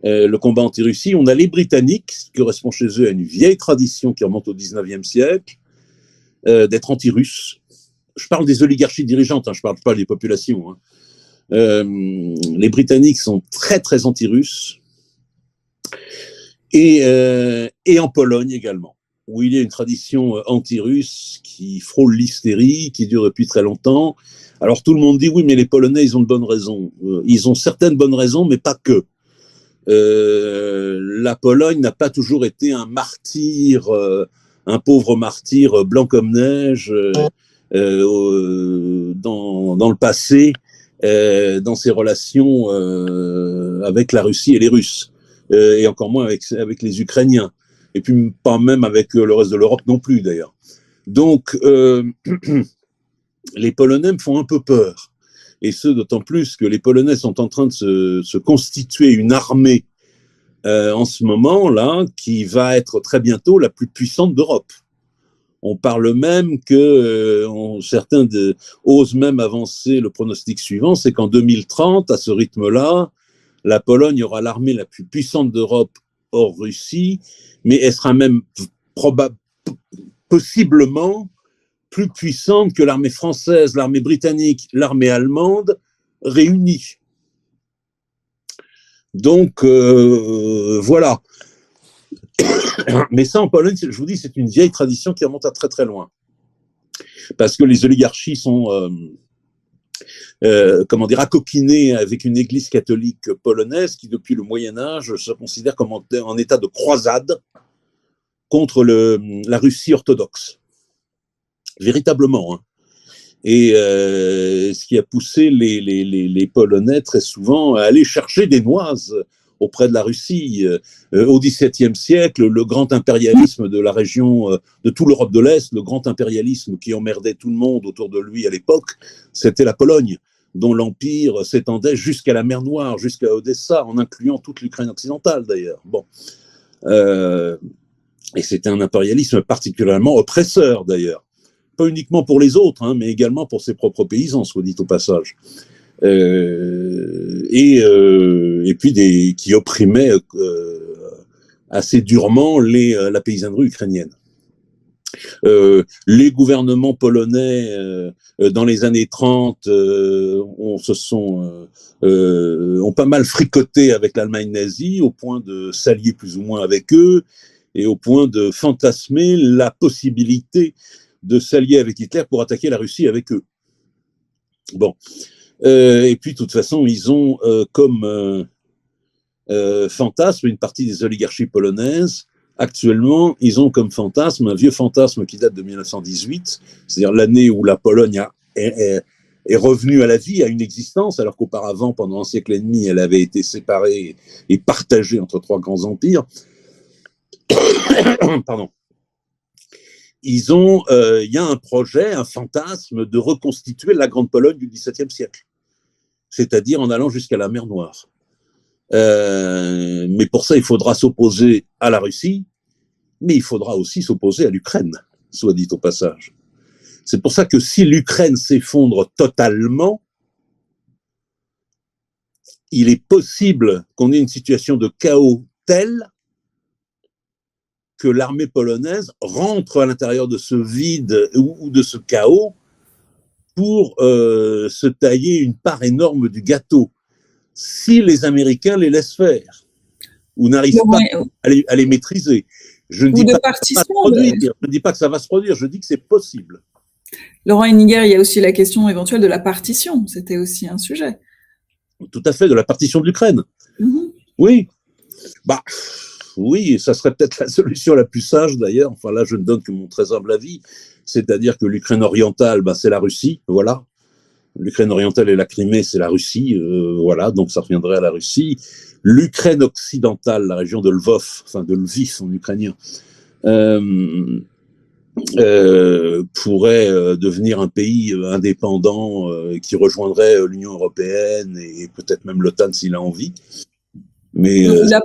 le combat anti-Russie, on a les Britanniques, qui correspond chez eux à une vieille tradition qui remonte au 19e siècle, d'être anti-russes. Je parle des oligarchies dirigeantes, hein, je ne parle pas des populations. Hein. Les Britanniques sont très très anti-russes, et en Pologne également, où il y a une tradition anti-russe qui frôle l'hystérie, qui dure depuis très longtemps. Alors tout le monde dit oui, mais les Polonais, ils ont de bonnes raisons. Ils ont certaines bonnes raisons, mais pas que. La Pologne n'a pas toujours été un martyr, un pauvre martyr blanc comme neige dans le passé, dans ses relations avec la Russie et les Russes, et encore moins avec les Ukrainiens, et puis pas même avec le reste de l'Europe non plus d'ailleurs. Donc les Polonais me font un peu peur, et ce d'autant plus que les Polonais sont en train de se constituer une armée en ce moment-là qui va être très bientôt la plus puissante d'Europe. On parle même que certains osent même avancer le pronostic suivant, c'est qu'en 2030, à ce rythme-là, la Pologne aura l'armée la plus puissante d'Europe hors Russie, mais elle sera même possiblement plus puissante que l'armée française, l'armée britannique, l'armée allemande réunies. Donc, voilà. Mais ça, en Pologne, je vous dis, c'est une vieille tradition qui remonte à très très loin. Parce que les oligarchies sont, accoquinées avec une église catholique polonaise qui, depuis le Moyen-Âge, se considère comme en état de croisade contre la Russie orthodoxe. Véritablement. Hein. Et ce qui a poussé les Polonais très souvent à aller chercher des noises auprès de la Russie. Au XVIIe siècle, le grand impérialisme de la région, de toute l'Europe de l'Est, le grand impérialisme qui emmerdait tout le monde autour de lui à l'époque, c'était la Pologne, dont l'empire s'étendait jusqu'à la mer Noire, jusqu'à Odessa, en incluant toute l'Ukraine occidentale d'ailleurs. Bon. Et c'était un impérialisme particulièrement oppresseur d'ailleurs. Pas uniquement pour les autres, hein, mais également pour ses propres paysans, soit dit au passage. Et puis qui opprimaient assez durement la paysannerie ukrainienne. Les gouvernements polonais dans les années 30 ont pas mal fricoté avec l'Allemagne nazie au point de s'allier plus ou moins avec eux et au point de fantasmer la possibilité de s'allier avec Hitler pour attaquer la Russie avec eux. Bon. Et puis, de toute façon, ils ont comme fantasme, une partie des oligarchies polonaises, actuellement, ils ont comme fantasme, un vieux fantasme qui date de 1918, c'est-à-dire l'année où la Pologne est revenue à la vie, à une existence, alors qu'auparavant, pendant un siècle et demi, elle avait été séparée et partagée entre trois grands empires. Pardon. Il y a un projet, un fantasme de reconstituer la Grande Pologne du XVIIe siècle, c'est-à-dire en allant jusqu'à la mer Noire. Mais pour ça, il faudra s'opposer à la Russie, mais il faudra aussi s'opposer à l'Ukraine, soit dit au passage. C'est pour ça que si l'Ukraine s'effondre totalement, il est possible qu'on ait une situation de chaos telle que l'armée polonaise rentre à l'intérieur de ce vide ou de ce chaos pour se tailler une part énorme du gâteau, si les Américains les laissent faire ou n'arrivent pas à les maîtriser. Je ne dis pas que ça va se produire, je ne dis pas que ça va se produire, je dis que c'est possible. Laurent Henniger, il y a aussi la question éventuelle de la partition, c'était aussi un sujet. Tout à fait, de la partition de l'Ukraine. Mm-hmm. Oui. Oui, ça serait peut-être la solution la plus sage d'ailleurs. Enfin là, je ne donne que mon très humble avis. C'est-à-dire que l'Ukraine orientale, c'est la Russie, voilà. L'Ukraine orientale et la Crimée, c'est la Russie, voilà. Donc ça reviendrait à la Russie. L'Ukraine occidentale, la région de Lvov, enfin de Lviv en ukrainien, pourrait devenir un pays indépendant qui rejoindrait l'Union européenne et peut-être même l'OTAN s'il a envie. Mais la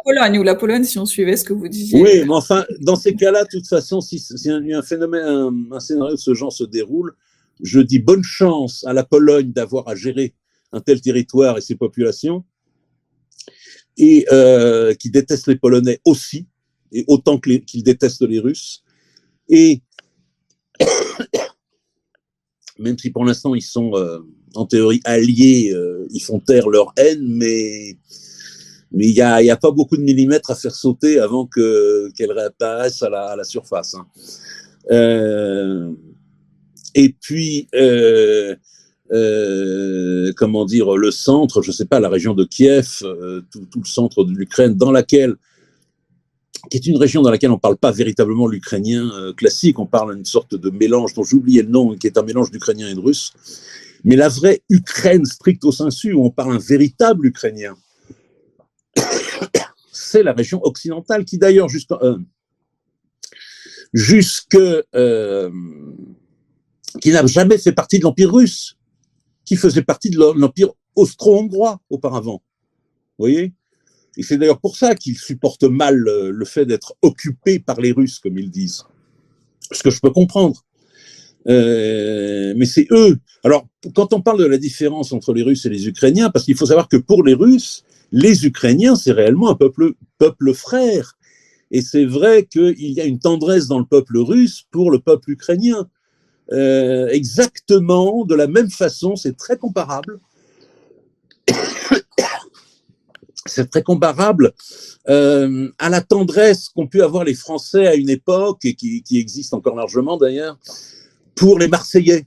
Pologne, si on suivait ce que vous disiez. Oui, mais enfin, dans ces cas-là, de toute façon, si un scénario de ce genre se déroule, je dis bonne chance à la Pologne d'avoir à gérer un tel territoire et ses populations, et qui détestent les Polonais aussi, et autant qu'ils détestent les Russes, et même si pour l'instant ils sont en théorie alliés, ils font taire leur haine, mais il y a pas beaucoup de millimètres à faire sauter avant qu'elle réapparaisse à la surface. Hein. Et puis, comment dire, le centre, je sais pas, la région de Kiev, tout le centre de l'Ukraine, qui est une région dans laquelle on parle pas véritablement l'ukrainien classique, on parle d'une sorte de mélange dont j'ai oublié le nom, qui est un mélange d'ukrainien et de russe. Mais la vraie Ukraine stricto sensu, où on parle un véritable Ukrainien, c'est la région occidentale qui d'ailleurs qui n'a jamais fait partie de l'Empire russe, qui faisait partie de l'Empire austro-hongrois auparavant. Vous voyez ? Et c'est d'ailleurs pour ça qu'ils supportent mal le fait d'être occupés par les Russes, comme ils disent. Ce que je peux comprendre. Mais c'est eux. Alors, quand on parle de la différence entre les Russes et les Ukrainiens, parce qu'il faut savoir que pour les Russes, les Ukrainiens, c'est réellement un peuple frère. Et c'est vrai qu'il y a une tendresse dans le peuple russe pour le peuple ukrainien. Exactement de la même façon, c'est très comparable. C'est très comparable à la tendresse qu'ont pu avoir les Français à une époque, et qui existe encore largement d'ailleurs, pour les Marseillais.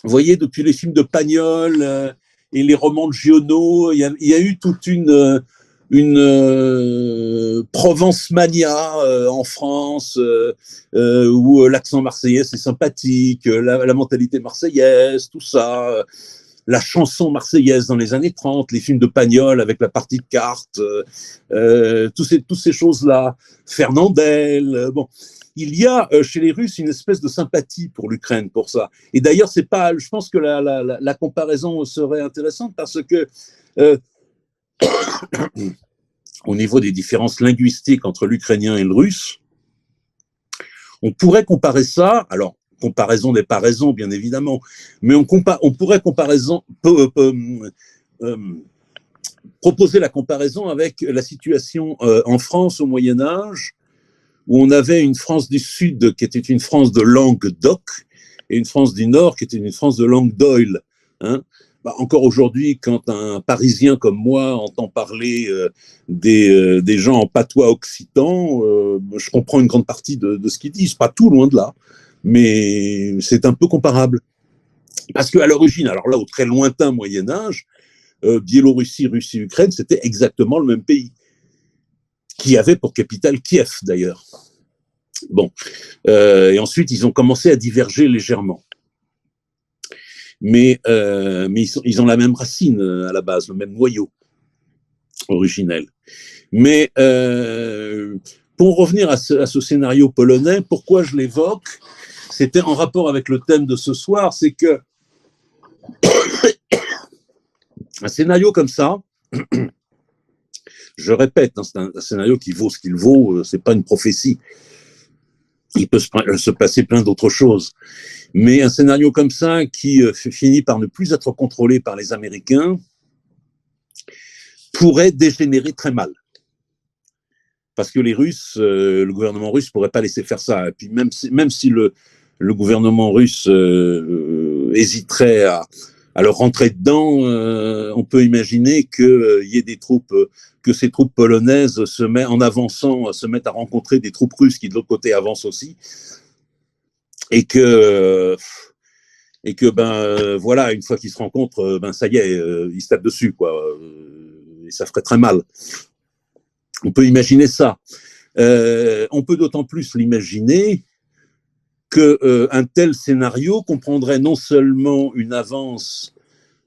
Vous voyez, depuis les films de Pagnol et les romans de Giono, il y a eu toute une Provence mania en France, où l'accent marseillais c'est sympathique, la mentalité marseillaise, tout ça, la chanson marseillaise dans les années 30, les films de Pagnol avec la partie de cartes, toutes ces choses-là, Fernandel, bon. Il y a chez les Russes une espèce de sympathie pour l'Ukraine, pour ça. Et d'ailleurs, c'est pas, je pense que la comparaison serait intéressante parce que au niveau des différences linguistiques entre l'ukrainien et le russe, on pourrait comparer ça, alors comparaison n'est pas raison bien évidemment, mais on pourrait proposer la comparaison avec la situation en France au Moyen-Âge, où on avait une France du Sud qui était une France de langue d'oc et une France du Nord qui était une France de langue d'oil. Hein. Encore aujourd'hui, quand un Parisien comme moi entend parler des gens en patois occitan, je comprends une grande partie de ce qu'ils disent, pas tout, loin de là, mais c'est un peu comparable. Parce qu'à l'origine, alors là, au très lointain Moyen-Âge, Biélorussie, Russie, Ukraine, c'était exactement le même pays, qui avait pour capitale Kiev d'ailleurs. Bon, et ensuite ils ont commencé à diverger légèrement, mais ils ont la même racine à la base, le même noyau originel. Mais pour revenir à ce scénario polonais, pourquoi je l'évoque, c'était en rapport avec le thème de ce soir, c'est que un scénario comme ça, je répète, hein, c'est un scénario qui vaut ce qu'il vaut, c'est pas une prophétie. Il peut se passer plein d'autres choses. Mais un scénario comme ça qui finit par ne plus être contrôlé par les Américains pourrait dégénérer très mal. Parce que les Russes, le gouvernement russe pourrait pas laisser faire ça. Et puis même si le gouvernement russe hésiterait à leur rentrer dedans, on peut imaginer qu'il y ait des troupes, que ces troupes polonaises en avançant, se mettent à rencontrer des troupes russes qui de l'autre côté avancent aussi, et que voilà, une fois qu'ils se rencontrent, ça y est, ils se tapent dessus, quoi, et ça ferait très mal. On peut imaginer ça. On peut d'autant plus l'imaginer qu'un tel scénario comprendrait non seulement une avance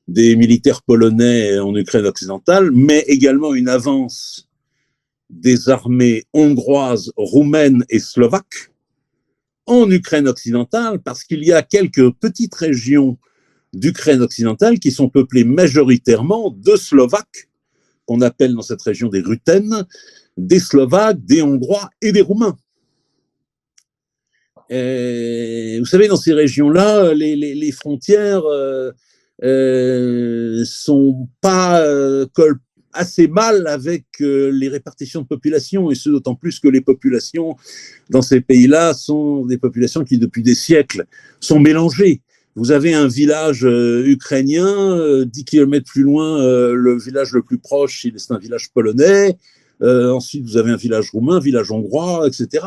des militaires polonais en Ukraine occidentale, mais également une avance des armées hongroises, roumaines et slovaques en Ukraine occidentale, parce qu'il y a quelques petites régions d'Ukraine occidentale qui sont peuplées majoritairement de Slovaques, qu'on appelle dans cette région des Rutènes, des Slovaques, des Hongrois et des Roumains. Et vous savez, dans ces régions-là, les frontières collent assez mal avec les répartitions de population, et ce d'autant plus que les populations dans ces pays-là sont des populations qui, depuis des siècles, sont mélangées. Vous avez un village ukrainien, 10 km plus loin, le village le plus proche, c'est un village polonais. Ensuite, vous avez un village roumain, village hongrois, etc.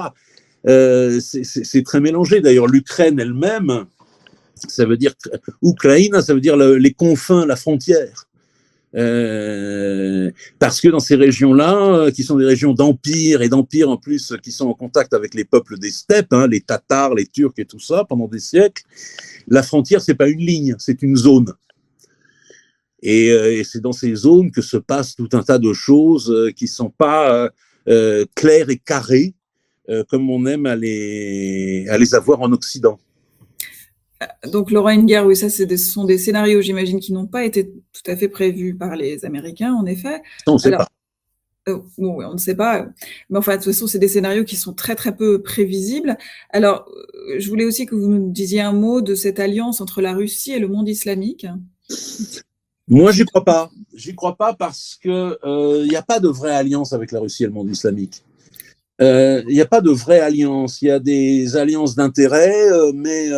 C'est très mélangé. D'ailleurs, l'Ukraine elle-même, ça veut dire Ukraine, ça veut dire les confins, la frontière. Parce que dans ces régions-là, qui sont des régions d'empire, et d'empire en plus qui sont en contact avec les peuples des steppes, hein, les Tatars, les Turcs et tout ça, pendant des siècles, la frontière, c'est pas une ligne, c'est une zone. Et c'est dans ces zones que se passent tout un tas de choses qui sont pas claires et carrées, comme on aime à les avoir en Occident. Donc, Laurent Inger, oui, ça, ce sont des scénarios, j'imagine, qui n'ont pas été tout à fait prévus par les Américains, en effet. Ça, on ne sait pas. Bon, on ne sait pas, mais enfin, de toute façon, c'est des scénarios qui sont très, très peu prévisibles. Alors, je voulais aussi que vous nous disiez un mot de cette alliance entre la Russie et le monde islamique. Moi, j'y crois pas. J'y crois pas parce que il n'y a pas de vraie alliance avec la Russie et le monde islamique. Il n'y a pas de vraie alliance. Il y a des alliances d'intérêt, mais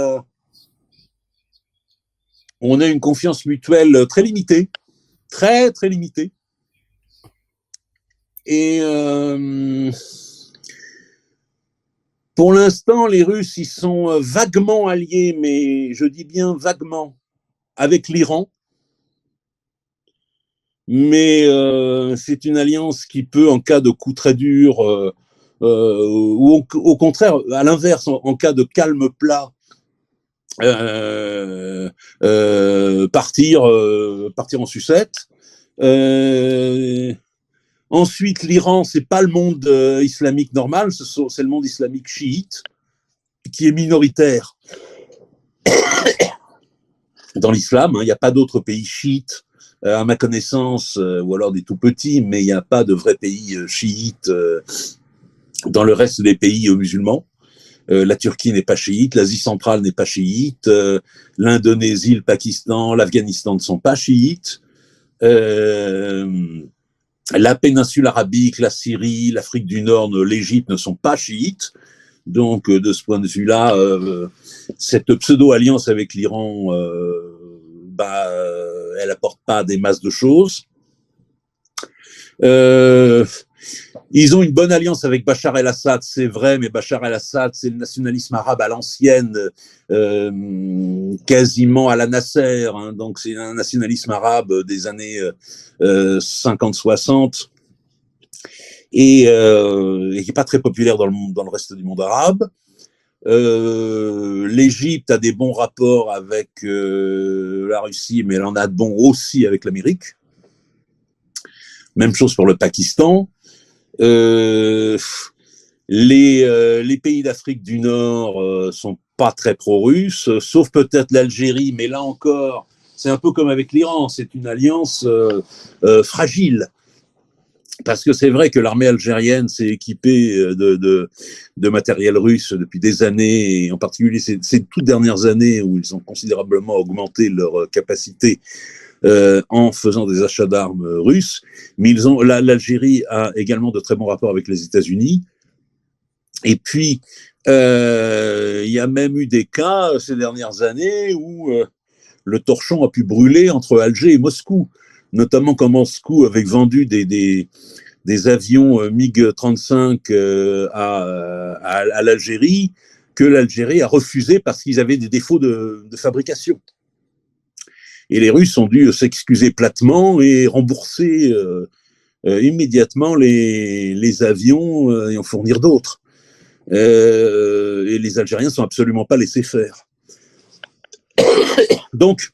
on a une confiance mutuelle très limitée, très, très limitée. Et pour l'instant, les Russes, ils sont vaguement alliés, mais je dis bien vaguement, avec l'Iran. Mais c'est une alliance qui peut, en cas de coup très dur, ou au contraire, à l'inverse, en cas de calme plat, partir en sucette. Ensuite, l'Iran, c'est pas le monde islamique normal, c'est le monde islamique chiite, qui est minoritaire dans l'islam. Il n'y a pas d'autres pays chiites, à ma connaissance, ou alors des tout petits, mais il n'y a pas de vrai pays chiite dans le reste des pays musulmans. La Turquie n'est pas chiite, l'Asie centrale n'est pas chiite, l'Indonésie, le Pakistan, l'Afghanistan ne sont pas chiites. La péninsule arabique, la Syrie, l'Afrique du Nord, l'Égypte ne sont pas chiites. Donc, de ce point de vue-là, cette pseudo-alliance avec l'Iran, elle apporte pas des masses de choses. Ils ont une bonne alliance avec Bachar el-Assad, c'est vrai, mais Bachar el-Assad, c'est le nationalisme arabe à l'ancienne, quasiment à la Nasser, hein, donc c'est un nationalisme arabe des années 50-60, et qui n'est pas très populaire dans le reste du monde arabe. L'Égypte a des bons rapports avec la Russie, mais elle en a de bons aussi avec l'Amérique. Même chose pour le Pakistan. Les pays d'Afrique du Nord sont pas très pro-russes, sauf peut-être l'Algérie, mais là encore, c'est un peu comme avec l'Iran, c'est une alliance fragile. Parce que c'est vrai que l'armée algérienne s'est équipée de matériel russe depuis des années, et en particulier ces toutes dernières années où ils ont considérablement augmenté leur capacité en faisant des achats d'armes russes. Mais l'Algérie a également de très bons rapports avec les États-Unis. Et puis, il y a même eu des cas ces dernières années où le torchon a pu brûler entre Alger et Moscou, notamment quand Moscou avait vendu des avions MiG-35 à l'Algérie, que l'Algérie a refusé parce qu'ils avaient des défauts de fabrication. Et les Russes ont dû s'excuser platement et rembourser immédiatement les avions et en fournir d'autres. Et les Algériens ne sont absolument pas laissés faire. Donc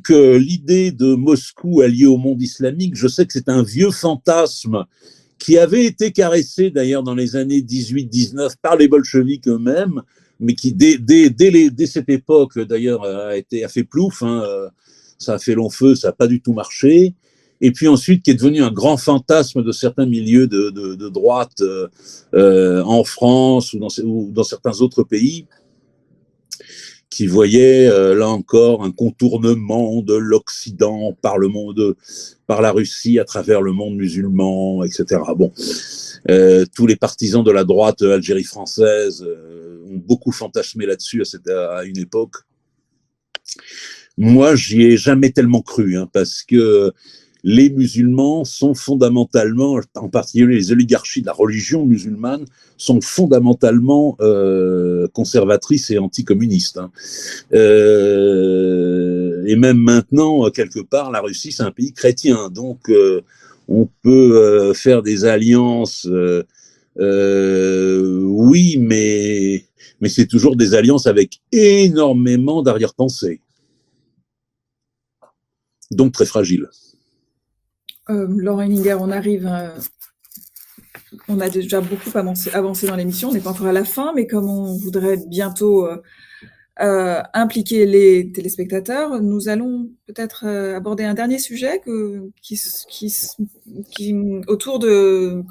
l'idée de Moscou allié au monde islamique, je sais que c'est un vieux fantasme qui avait été caressé d'ailleurs dans les années 18-19 par les bolcheviks eux-mêmes, mais qui dès cette époque d'ailleurs a fait plouf, hein, ça a fait long feu, ça n'a pas du tout marché, et puis ensuite qui est devenu un grand fantasme de certains milieux de droite en France ou dans certains autres pays, qui voyait là encore un contournement de l'Occident par la Russie à travers le monde musulman, etc. Bon, tous les partisans de la droite Algérie française ont beaucoup fantasmé là-dessus à une époque. Moi, j'y ai jamais tellement cru, hein, parce que les musulmans sont fondamentalement, en particulier les oligarchies de la religion musulmane, sont fondamentalement conservatrices et anticommunistes. Hein. et même maintenant, quelque part, la Russie, c'est un pays chrétien. Donc, on peut faire des alliances, oui, mais c'est toujours des alliances avec énormément d'arrière-pensée. Donc, très fragile. Laurent Henninger, on a déjà beaucoup avancé dans l'émission, on n'est pas encore à la fin, mais comme on voudrait bientôt impliquer les téléspectateurs, nous allons peut-être aborder un dernier sujet qui autour de,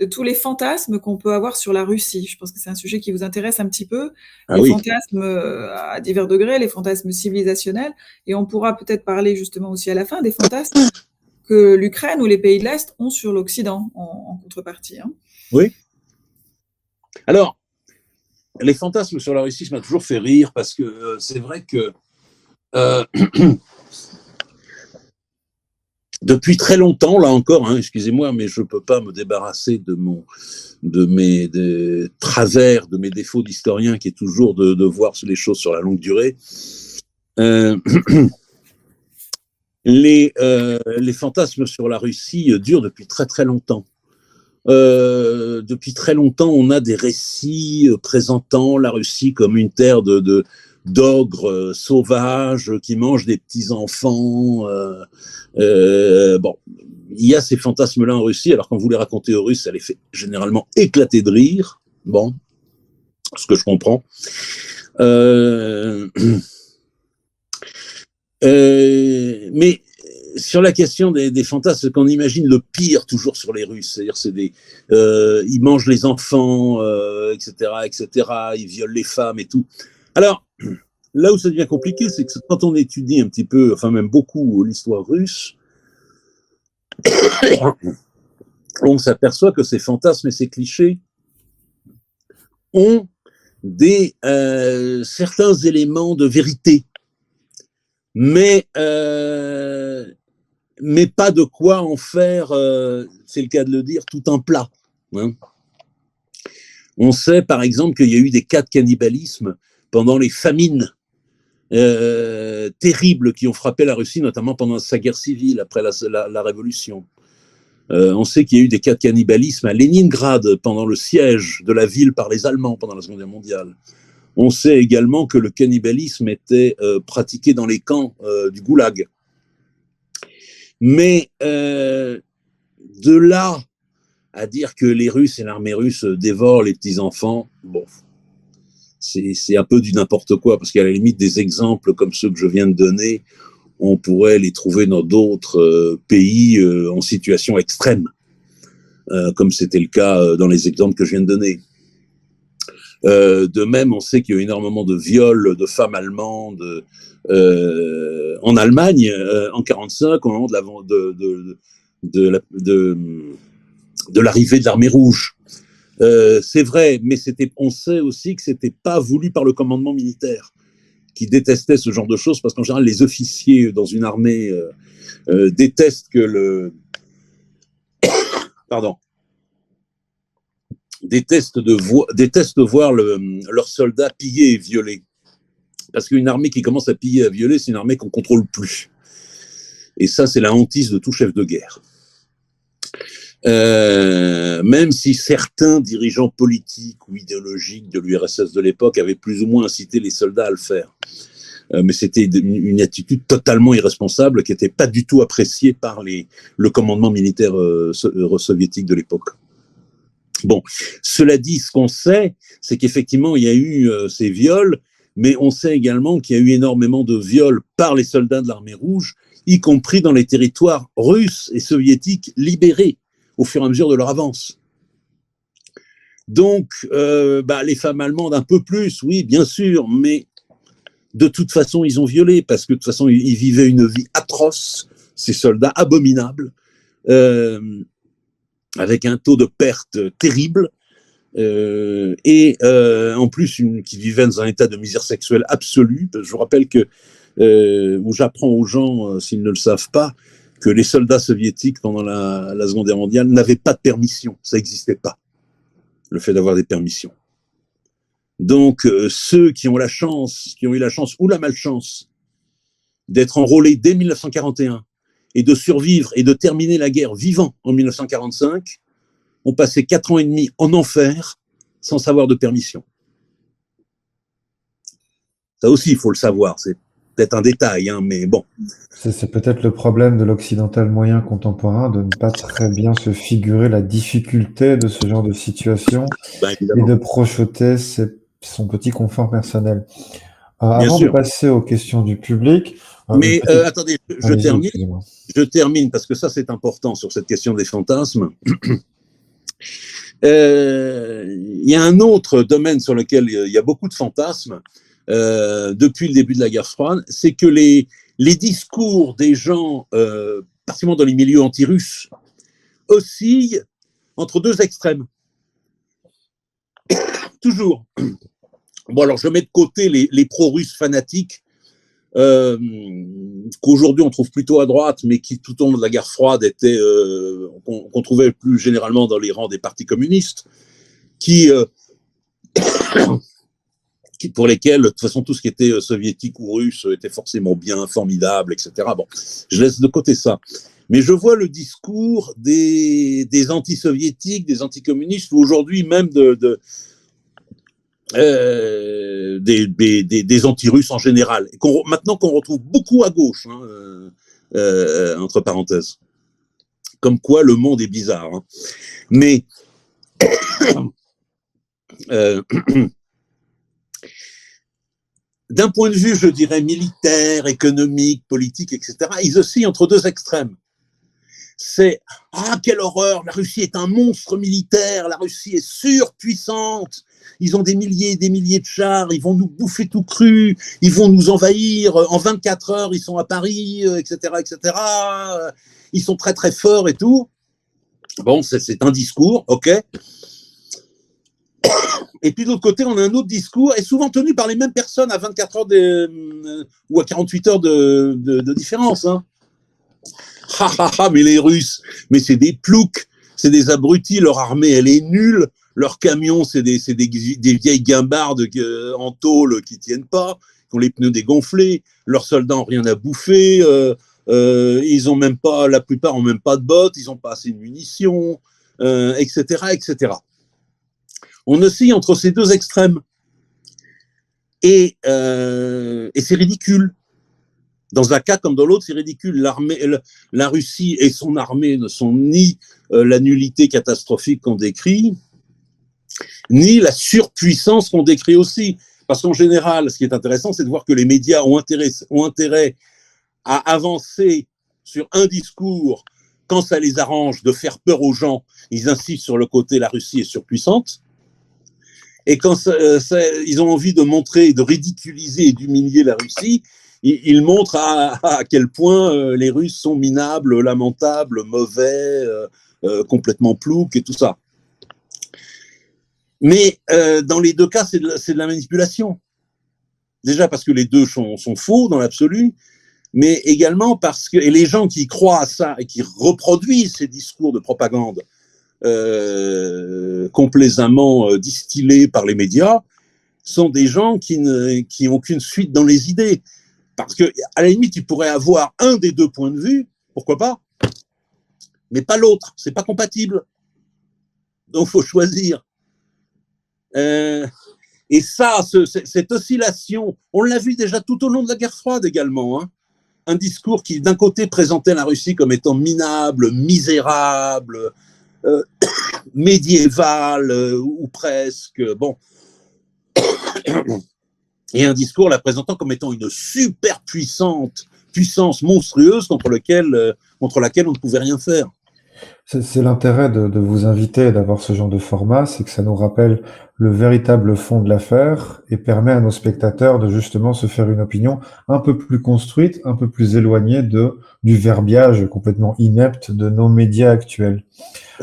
de tous les fantasmes qu'on peut avoir sur la Russie. Je pense que c'est un sujet qui vous intéresse un petit peu, les fantasmes à divers degrés, les fantasmes civilisationnels, et on pourra peut-être parler justement aussi à la fin des fantasmes que l'Ukraine ou les pays de l'Est ont sur l'Occident en contrepartie. Hein. Oui. Alors, les fantasmes sur la Russie, ça m'a toujours fait rire parce que c'est vrai que depuis très longtemps, là encore, hein, excusez-moi, mais je ne peux pas me débarrasser de mes travers, de mes défauts d'historien, qui est toujours de voir les choses sur la longue durée. Les fantasmes sur la Russie durent depuis très très longtemps. Depuis très longtemps, on a des récits présentant la Russie comme une terre d'ogres sauvages qui mangent des petits-enfants. Bon, il y a ces fantasmes-là en Russie, alors quand vous les racontez aux Russes, ça les fait généralement éclater de rire. Bon, ce que je comprends. Mais sur la question des fantasmes, c'est qu'on imagine le pire toujours sur les Russes, c'est-à-dire ils mangent les enfants, etc., ils violent les femmes et tout. Alors, là où ça devient compliqué, c'est que quand on étudie un petit peu, enfin même beaucoup l'histoire russe, on s'aperçoit que ces fantasmes et ces clichés ont certains éléments de vérité, mais pas de quoi en faire, c'est le cas de le dire, tout un plat. Hein. On sait par exemple qu'il y a eu des cas de cannibalisme pendant les famines terribles qui ont frappé la Russie, notamment pendant sa guerre civile, après la Révolution. On sait qu'il y a eu des cas de cannibalisme à Leningrad pendant le siège de la ville par les Allemands pendant la Seconde Guerre mondiale. On sait également que le cannibalisme était pratiqué dans les camps du Goulag. Mais de là à dire que les Russes et l'armée russe dévorent les petits-enfants, bon, c'est un peu du n'importe quoi, parce qu'à la limite, des exemples comme ceux que je viens de donner, on pourrait les trouver dans d'autres pays en situation extrême, comme c'était le cas dans les exemples que je viens de donner. De même, on sait qu'il y a eu énormément de viols de femmes allemandes en Allemagne en 1945, au moment de l'arrivée de l'armée rouge. C'est vrai, mais on sait aussi que c'était pas voulu par le commandement militaire, qui détestait ce genre de choses, parce qu'en général, les officiers dans une armée détestent voir leurs soldats pillés et violés. Parce qu'une armée qui commence à piller et à violer, c'est une armée qu'on ne contrôle plus. Et ça, c'est la hantise de tout chef de guerre. Même si certains dirigeants politiques ou idéologiques de l'URSS de l'époque avaient plus ou moins incité les soldats à le faire. Mais c'était une attitude totalement irresponsable qui n'était pas du tout appréciée par le commandement militaire soviétique de l'époque. Bon, cela dit, ce qu'on sait, c'est qu'effectivement, il y a eu ces viols, mais on sait également qu'il y a eu énormément de viols par les soldats de l'armée rouge, y compris dans les territoires russes et soviétiques libérés au fur et à mesure de leur avance. Donc, les femmes allemandes un peu plus, oui, bien sûr, mais de toute façon, ils ont violé, parce que de toute façon, ils vivaient une vie atroce, ces soldats abominables, avec un taux de perte terrible, et en plus qui vivaient dans un état de misère sexuelle absolue. Je vous rappelle que, où j'apprends aux gens, s'ils ne le savent pas, que les soldats soviétiques pendant la Seconde Guerre mondiale n'avaient pas de permission, ça n'existait pas, le fait d'avoir des permissions. Donc ceux qui ont eu la chance ou la malchance d'être enrôlés dès 1941 et de survivre et de terminer la guerre vivant en 1945 ont passé 4 ans et demi en enfer sans savoir de permission. Ça aussi, il faut le savoir. C'est peut-être un détail, hein, mais bon. C'est peut-être le problème de l'occidental moyen contemporain de ne pas très bien se figurer la difficulté de ce genre de situation et de projeter son petit confort personnel. Avant de passer aux questions du public... Mais attendez, je termine parce que ça c'est important sur cette question des fantasmes. Il y a un autre domaine sur lequel il y a beaucoup de fantasmes depuis le début de la guerre froide, c'est que les discours des gens, particulièrement dans les milieux anti-russes, oscillent entre deux extrêmes. Toujours. Bon, alors je mets de côté les pro-russes fanatiques qu'aujourd'hui on trouve plutôt à droite, mais qui tout au long de la guerre froide étaient qu'on trouvait plus généralement dans les rangs des partis communistes, pour lesquels, de toute façon, tout ce qui était soviétique ou russe était forcément bien, formidable, etc. Bon, je laisse de côté ça. Mais je vois le discours des anti-soviétiques, des anticommunistes, ou aujourd'hui même des anti-russes en général, et maintenant qu'on retrouve beaucoup à gauche, hein, entre parenthèses. Comme quoi le monde est bizarre. Hein. Mais d'un point de vue, je dirais, militaire, économique, politique, etc., ils oscillent entre deux extrêmes. C'est « Ah, quelle horreur, la Russie est un monstre militaire, la Russie est surpuissante, ils ont des milliers et des milliers de chars, ils vont nous bouffer tout cru, ils vont nous envahir, en 24 heures, ils sont à Paris, etc., etc., ils sont très très forts et tout. » Bon, c'est un discours, ok. Et puis de l'autre côté, on a un autre discours, et souvent tenu par les mêmes personnes à 24 heures ou à 48 heures de différence. Hein. Mais les Russes, mais c'est des ploucs, c'est des abrutis, leur armée, elle est nulle, leurs camions, c'est des vieilles guimbardes en tôle qui tiennent pas, qui ont les pneus dégonflés, leurs soldats n'ont rien à bouffer, ils ont même pas, la plupart ont même pas de bottes, ils ont pas assez de munitions, etc., etc. On oscille entre ces deux extrêmes. Et c'est ridicule. Dans un cas comme dans l'autre, c'est ridicule. La Russie et son armée ne sont ni la nullité catastrophique qu'on décrit, ni la surpuissance qu'on décrit aussi. Parce qu'en général, ce qui est intéressant, c'est de voir que les médias ont intérêt à avancer sur un discours quand ça les arrange de faire peur aux gens. Ils insistent sur le côté la Russie est surpuissante. Et quand ils ont envie de montrer, de ridiculiser et d'humilier la Russie, ils montrent à quel point les Russes sont minables, lamentables, mauvais, complètement ploucs et tout ça. Mais dans les deux cas, c'est de la manipulation. Déjà parce que les deux sont faux dans l'absolu, mais également parce que et les gens qui croient à ça et qui reproduisent ces discours de propagande complaisamment distillés par les médias sont des gens qui n'ont aucune suite dans les idées. Parce que, à la limite, ils pourraient avoir un des deux points de vue, pourquoi pas, mais pas l'autre, c'est pas compatible. Donc, il faut choisir. Et ça, cette oscillation, on l'a vu déjà tout au long de la guerre froide également, hein. Un discours qui, d'un côté, présentait la Russie comme étant minable, misérable, médiévale, ou presque, bon. Et un discours la présentant comme étant une super puissance monstrueuse contre laquelle on ne pouvait rien faire. C'est l'intérêt de vous inviter et d'avoir ce genre de format, c'est que ça nous rappelle le véritable fond de l'affaire et permet à nos spectateurs de justement se faire une opinion un peu plus construite, un peu plus éloignée du verbiage complètement inepte de nos médias actuels.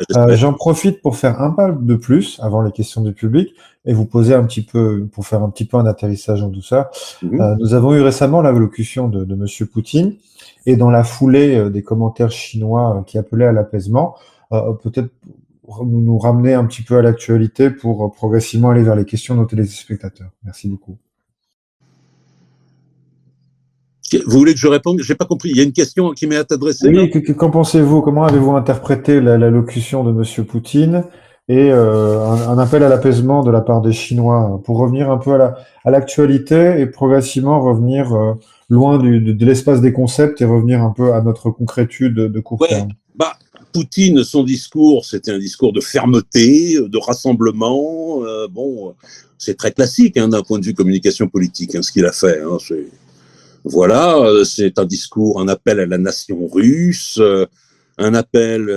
J'en profite pour faire un pas de plus avant les questions du public et vous poser pour faire un petit peu un atterrissage en douceur. Nous avons eu récemment l'allocution de Monsieur Poutine et dans la foulée des commentaires chinois qui appelaient à l'apaisement, peut-être nous ramener un petit peu à l'actualité pour progressivement aller vers les questions de nos téléspectateurs. Merci beaucoup. Vous voulez que je réponde? J'ai pas compris. Il y a une question qui m'est adressée. Oui, qu'en pensez-vous? Comment avez-vous interprété l'allocution de Monsieur Poutine et un appel à l'apaisement de la part des Chinois pour revenir un peu à l'actualité et progressivement revenir loin de l'espace des concepts et revenir un peu à notre concrétude de court Ouais, terme? bah, Poutine, son discours, c'était un discours de fermeté, de rassemblement. Bon, c'est très classique hein, d'un point de vue communication politique, hein, ce qu'il a fait. Hein, voilà, c'est un discours, un appel à la nation russe, un appel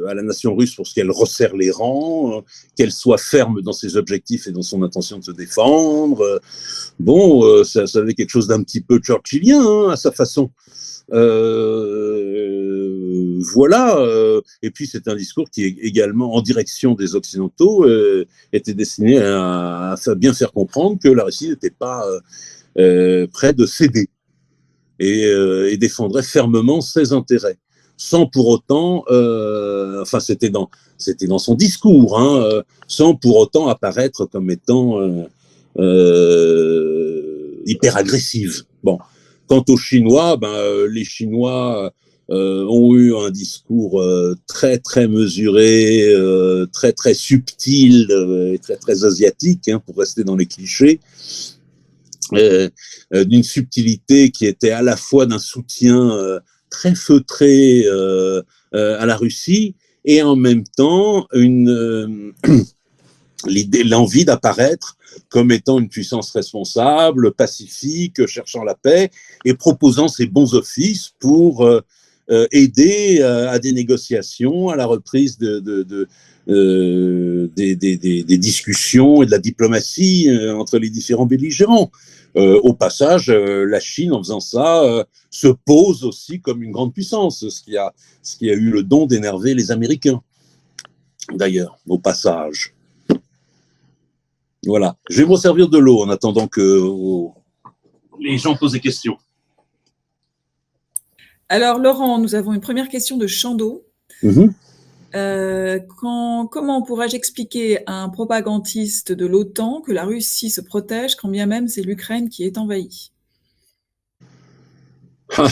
à la nation russe pour qu'elle resserre les rangs, qu'elle soit ferme dans ses objectifs et dans son intention de se défendre. Bon, ça avait quelque chose d'un petit peu churchillien hein, à sa façon. Voilà. Et puis c'est un discours qui est également en direction des Occidentaux, était destiné à bien faire comprendre que la Russie n'était pas près de céder et défendrait fermement ses intérêts, sans pour autant, enfin c'était dans son discours, hein, sans pour autant apparaître comme étant hyper agressive. Bon. Quant aux Chinois, les Chinois ont eu un discours très très mesuré, très très subtil et très très asiatique, hein, pour rester dans les clichés, d'une subtilité qui était à la fois d'un soutien très feutré à la Russie et en même temps l'envie d'apparaître comme étant une puissance responsable, pacifique, cherchant la paix et proposant ses bons offices pour aider à des négociations, à la reprise des discussions et de la diplomatie entre les différents belligérants. Au passage, la Chine, en faisant ça, se pose aussi comme une grande puissance, ce qui a eu le don d'énerver les Américains, d'ailleurs, au passage. Voilà. Je vais me servir de l'eau en attendant que les gens posent des questions. Alors, Laurent, nous avons une première question de Chando. Comment pourrais-je expliquer à un propagandiste de l'OTAN que la Russie se protège quand bien même c'est l'Ukraine qui est envahie? Ça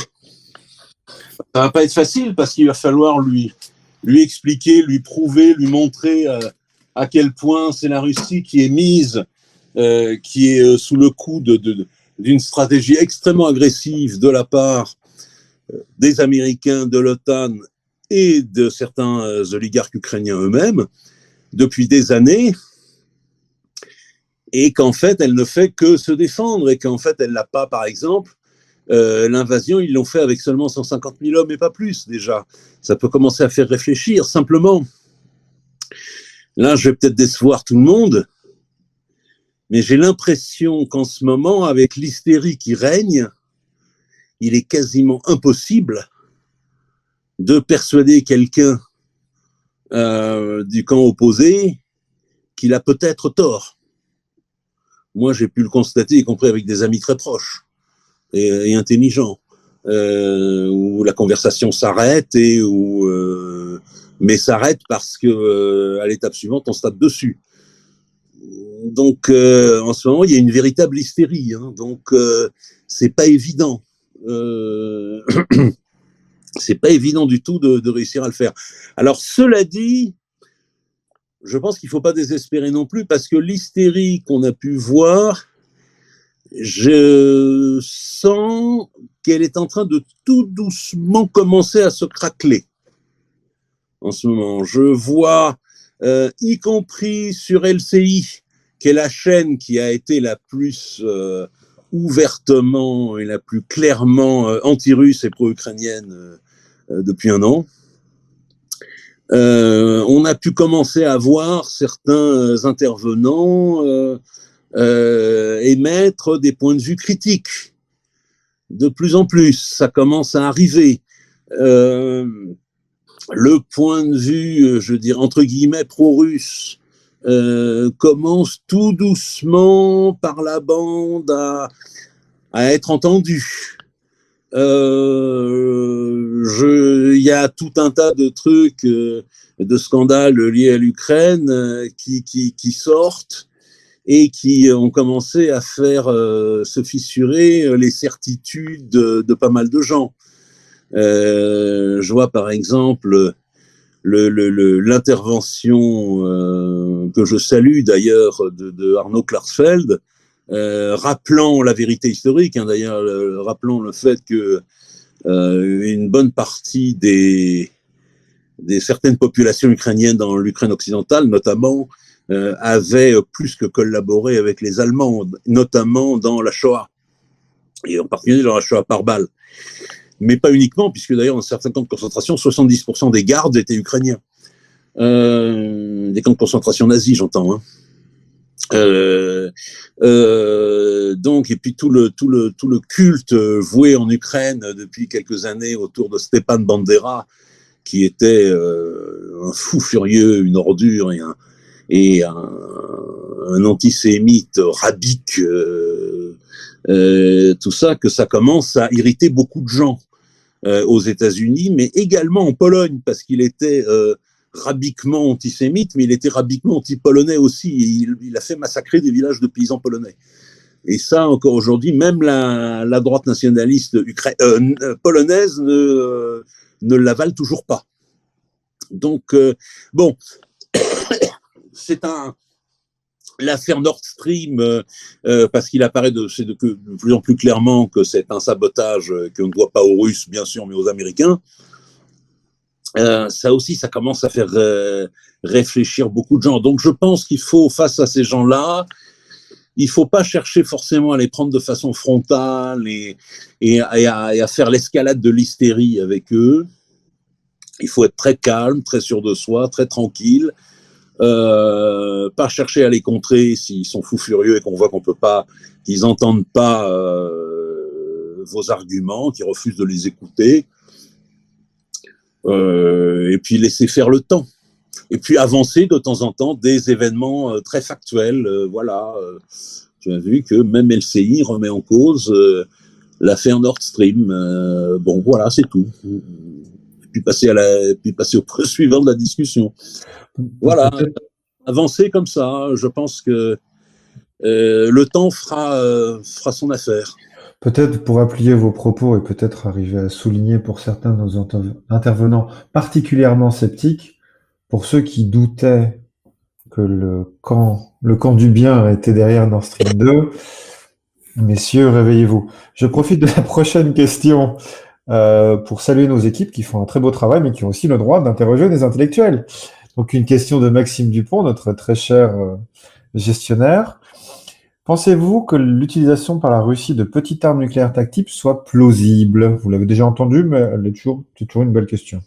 va pas être facile parce qu'il va falloir lui expliquer, lui prouver, lui montrer à quel point c'est la Russie qui est mise, qui est sous le coup d'une stratégie extrêmement agressive de la part des Américains, de l'OTAN et de certains oligarques ukrainiens eux-mêmes depuis des années, et qu'en fait elle ne fait que se défendre, et qu'en fait elle n'a pas, par exemple, l'invasion, ils l'ont fait avec seulement 150 000 hommes et pas plus déjà. Ça peut commencer à faire réfléchir. Simplement, là je vais peut-être décevoir tout le monde, mais j'ai l'impression qu'en ce moment, avec l'hystérie qui règne, il est quasiment impossible de persuader quelqu'un du camp opposé qu'il a peut-être tort. Moi, j'ai pu le constater, y compris avec des amis très proches et intelligents, où la conversation s'arrête mais s'arrête parce que à l'étape suivante, on se tape dessus. Donc, en ce moment, il y a une véritable hystérie. Hein, donc, c'est pas évident. C'est pas évident du tout de réussir à le faire. Alors, cela dit, je pense qu'il ne faut pas désespérer non plus, parce que l'hystérie qu'on a pu voir, je sens qu'elle est en train de tout doucement commencer à se craqueler. En ce moment, je vois, y compris sur LCI, qui est la chaîne qui a été la plus ouvertement et la plus clairement anti-russe et pro-ukrainienne depuis un an. On a pu commencer à voir certains intervenants émettre des points de vue critiques. De plus en plus, ça commence à arriver. Le point de vue, je veux dire, entre guillemets, pro-russe, commence tout doucement par la bande à être entendu. Il y a tout un tas de trucs, de scandales liés à l'Ukraine qui sortent et qui ont commencé à faire se fissurer les certitudes de pas mal de gens. Je vois par exemple l'intervention que je salue d'ailleurs de Arnaud Klarsfeld, rappelant la vérité historique, hein, d'ailleurs, rappelant le fait que une bonne partie des certaines populations ukrainiennes dans l'Ukraine occidentale, notamment, avaient plus que collaboré avec les Allemands, notamment dans la Shoah, et en particulier dans la Shoah par balle. Mais pas uniquement, puisque d'ailleurs, dans certains camps de concentration, 70% des gardes étaient ukrainiens. Des camps de concentration nazis, j'entends. Hein. Donc, et puis tout le culte voué en Ukraine depuis quelques années autour de Stepan Bandera, qui était un fou furieux, une ordure et un antisémite rabique, tout ça, que ça commence à irriter beaucoup de gens aux États-Unis, mais également en Pologne, parce qu'il était rabiquement antisémite, mais il était rabiquement anti-polonais aussi. Il a fait massacrer des villages de paysans polonais. Et ça, encore aujourd'hui, même la droite nationaliste polonaise ne l'avale toujours pas. Donc, bon, c'est l'affaire Nord Stream, parce qu'il apparaît de plus en plus clairement que c'est un sabotage qu'on ne doit pas aux Russes, bien sûr, mais aux Américains. Ça aussi, ça commence à faire réfléchir beaucoup de gens. Donc, je pense qu'il faut, face à ces gens-là, il faut pas chercher forcément à les prendre de façon frontale et à faire l'escalade de l'hystérie avec eux. Il faut être très calme, très sûr de soi, très tranquille. Pas chercher à les contrer s'ils sont fous furieux et qu'on voit qu'on peut pas, qu'ils entendent pas vos arguments, qu'ils refusent de les écouter. Et puis laisser faire le temps. Et puis avancer de temps en temps des événements très factuels. Voilà, tu as vu que même LCI remet en cause l'affaire Nord Stream. Bon, voilà, c'est tout. Et puis passer au point suivant de la discussion. Voilà, avancer comme ça. Je pense que le temps fera son affaire. Peut-être pour appuyer vos propos et peut-être arriver à souligner pour certains de nos intervenants particulièrement sceptiques, pour ceux qui doutaient que le camp du bien était derrière Nord Stream 2, messieurs, réveillez-vous. Je profite de la prochaine question pour saluer nos équipes qui font un très beau travail, mais qui ont aussi le droit d'interroger des intellectuels. Donc une question de Maxime Dupont, notre très cher gestionnaire. Pensez-vous que l'utilisation par la Russie de petites armes nucléaires tactiques soit plausible? Vous l'avez déjà entendu, mais c'est toujours une belle question.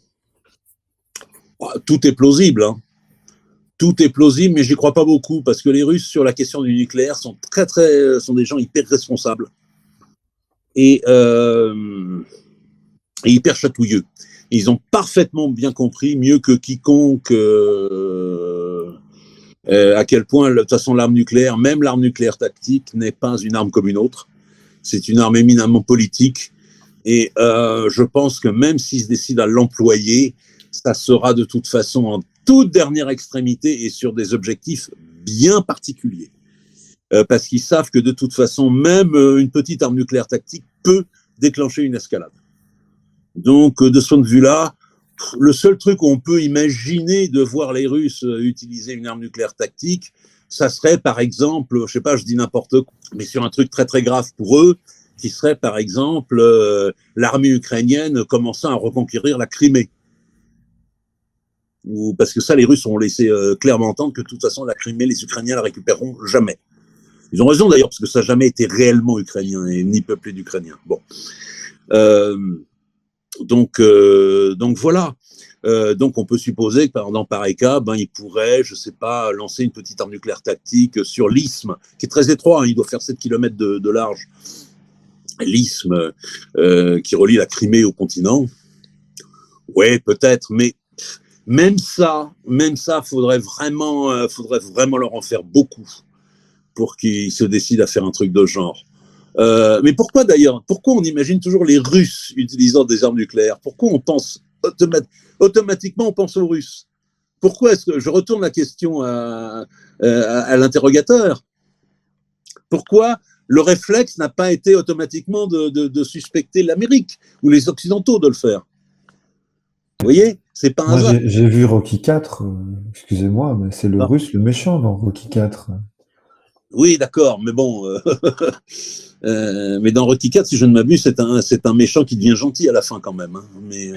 Tout est plausible, hein. Tout est plausible, mais j'y crois pas beaucoup, parce que les Russes, sur la question du nucléaire, sont sont des gens hyper responsables et hyper chatouilleux. Ils ont parfaitement bien compris, mieux que quiconque, à quel point, de toute façon, l'arme nucléaire, même l'arme nucléaire tactique, n'est pas une arme comme une autre. C'est une arme éminemment politique. Et je pense que même s'ils se décident à l'employer, ça sera de toute façon en toute dernière extrémité et sur des objectifs bien particuliers. Parce qu'ils savent que de toute façon, même une petite arme nucléaire tactique peut déclencher une escalade. Donc, de ce point de vue-là, le seul truc où on peut imaginer de voir les Russes utiliser une arme nucléaire tactique, ça serait par exemple, je sais pas, je dis n'importe quoi, mais sur un truc très très grave pour eux, qui serait par exemple l'armée ukrainienne commençant à reconquérir la Crimée. Parce que ça, les Russes ont laissé clairement entendre que de toute façon, la Crimée, les Ukrainiens la récupéreront jamais. Ils ont raison d'ailleurs, parce que ça n'a jamais été réellement ukrainien, et ni peuplé d'Ukrainiens. Bon. Donc voilà. Donc on peut supposer que dans pareil cas, ils pourraient, je sais pas, lancer une petite arme nucléaire tactique sur l'isthme, qui est très étroit, hein, il doit faire 7 km de large. L'isthme qui relie la Crimée au continent. Ouais, peut-être, mais même ça, faudrait vraiment leur en faire beaucoup pour qu'ils se décident à faire un truc de genre. Mais pourquoi d'ailleurs? Pourquoi on imagine toujours les Russes utilisant des armes nucléaires? Pourquoi on pense automatiquement on pense aux Russes? Pourquoi est-ce que je retourne la question à l'interrogateur? Pourquoi le réflexe n'a pas été automatiquement de suspecter l'Amérique ou les Occidentaux de le faire? Vous voyez, c'est pas un Moi, hasard. j'ai vu Rocky 4, excusez-moi, mais c'est le russe, le méchant dans Rocky 4. Oui, d'accord, mais bon, mais dans Rocky 4, si je ne m'abuse, c'est un méchant qui devient gentil à la fin quand même. Hein. Mais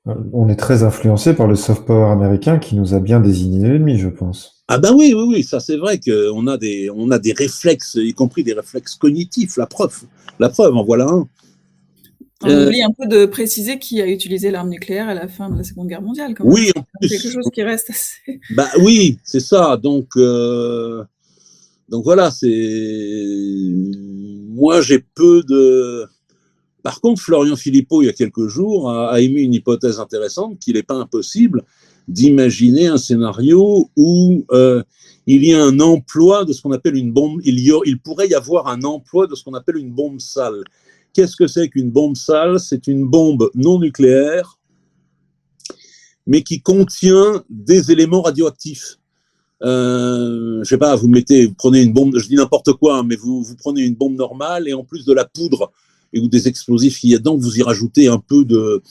On est très influencé par le soft power américain qui nous a bien désigné l'ennemi, je pense. ah ben oui, oui, oui, ça c'est vrai qu'on a on a des réflexes, y compris des réflexes cognitifs. La preuve, en voilà un. On oublie un peu de préciser qui a utilisé l'arme nucléaire à la fin de la Seconde Guerre mondiale, quand même. Oui, en C'est quelque plus. chose qui reste assez... Bah oui, c'est ça. Donc voilà, moi j'ai peu de. Par contre, Florian Philippot, il y a quelques jours, a émis une hypothèse intéressante qu'il n'est pas impossible d'imaginer un scénario où il y a un emploi de ce qu'on appelle une bombe. Il pourrait y avoir un emploi de ce qu'on appelle une bombe sale. Qu'est-ce que c'est qu'une bombe sale? C'est une bombe non nucléaire, mais qui contient des éléments radioactifs. Je sais pas, vous prenez une bombe, je dis n'importe quoi, hein, mais vous prenez une bombe normale et en plus de la poudre ou des explosifs qu'il y a dedans, vous y rajoutez un peu de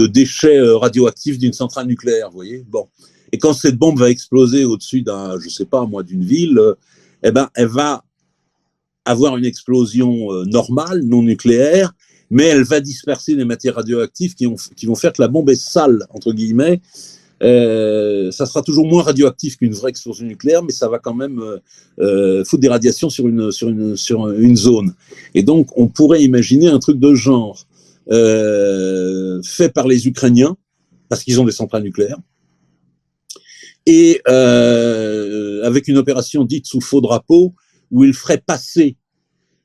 déchets radioactifs d'une centrale nucléaire, vous voyez. Bon. Et quand cette bombe va exploser au-dessus je sais pas moi, d'une ville, eh ben, elle va avoir une explosion normale, non nucléaire, mais elle va disperser des matières radioactives qui vont faire que la bombe est sale, entre guillemets. Ça sera toujours moins radioactif qu'une vraie explosion nucléaire, mais ça va quand même foutre des radiations sur une zone. Et donc, on pourrait imaginer un truc de genre fait par les Ukrainiens, parce qu'ils ont des centrales nucléaires, et avec une opération dite sous faux drapeau, où ils feraient passer,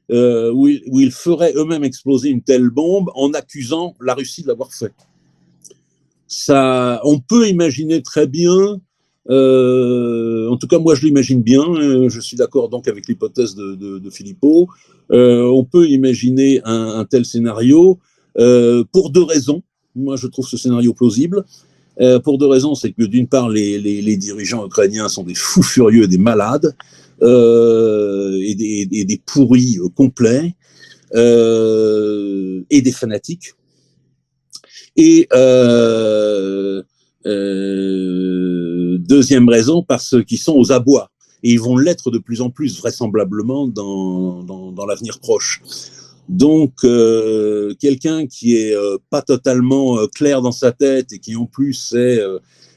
où ils feraient eux-mêmes exploser une telle bombe en accusant la Russie de l'avoir fait. Ça, on peut imaginer très bien, en tout cas moi je l'imagine bien, je suis d'accord donc avec l'hypothèse de Philippot, on peut imaginer un tel scénario pour deux raisons. Moi je trouve ce scénario plausible. Pour deux raisons, c'est que d'une part les dirigeants ukrainiens sont des fous furieux, des malades et des pourris complets et des fanatiques. Et deuxième raison, parce qu'ils sont aux abois. Et ils vont l'être de plus en plus, vraisemblablement, dans l'avenir proche. Donc, quelqu'un qui est pas totalement clair dans sa tête et qui en plus est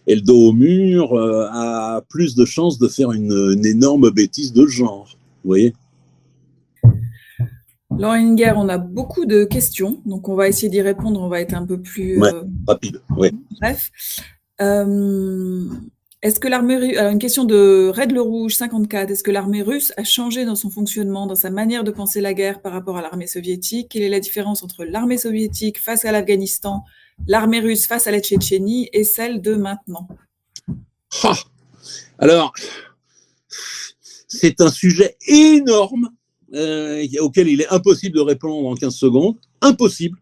le dos au mur, a plus de chances de faire une énorme bêtise de genre. Vous voyez? Laurent Henninger, on a beaucoup de questions, donc on va essayer d'y répondre, on va être un peu plus rapide. Ouais. Bref. Est-ce que l'armée une question de Red le Rouge 54, est-ce que l'armée russe a changé dans son fonctionnement, dans sa manière de penser la guerre par rapport à l'armée soviétique? Quelle est la différence entre l'armée soviétique face à l'Afghanistan, l'armée russe face à la Tchétchénie et celle de maintenant? Alors, c'est un sujet énorme auquel il est impossible de répondre en 15 secondes. Impossible.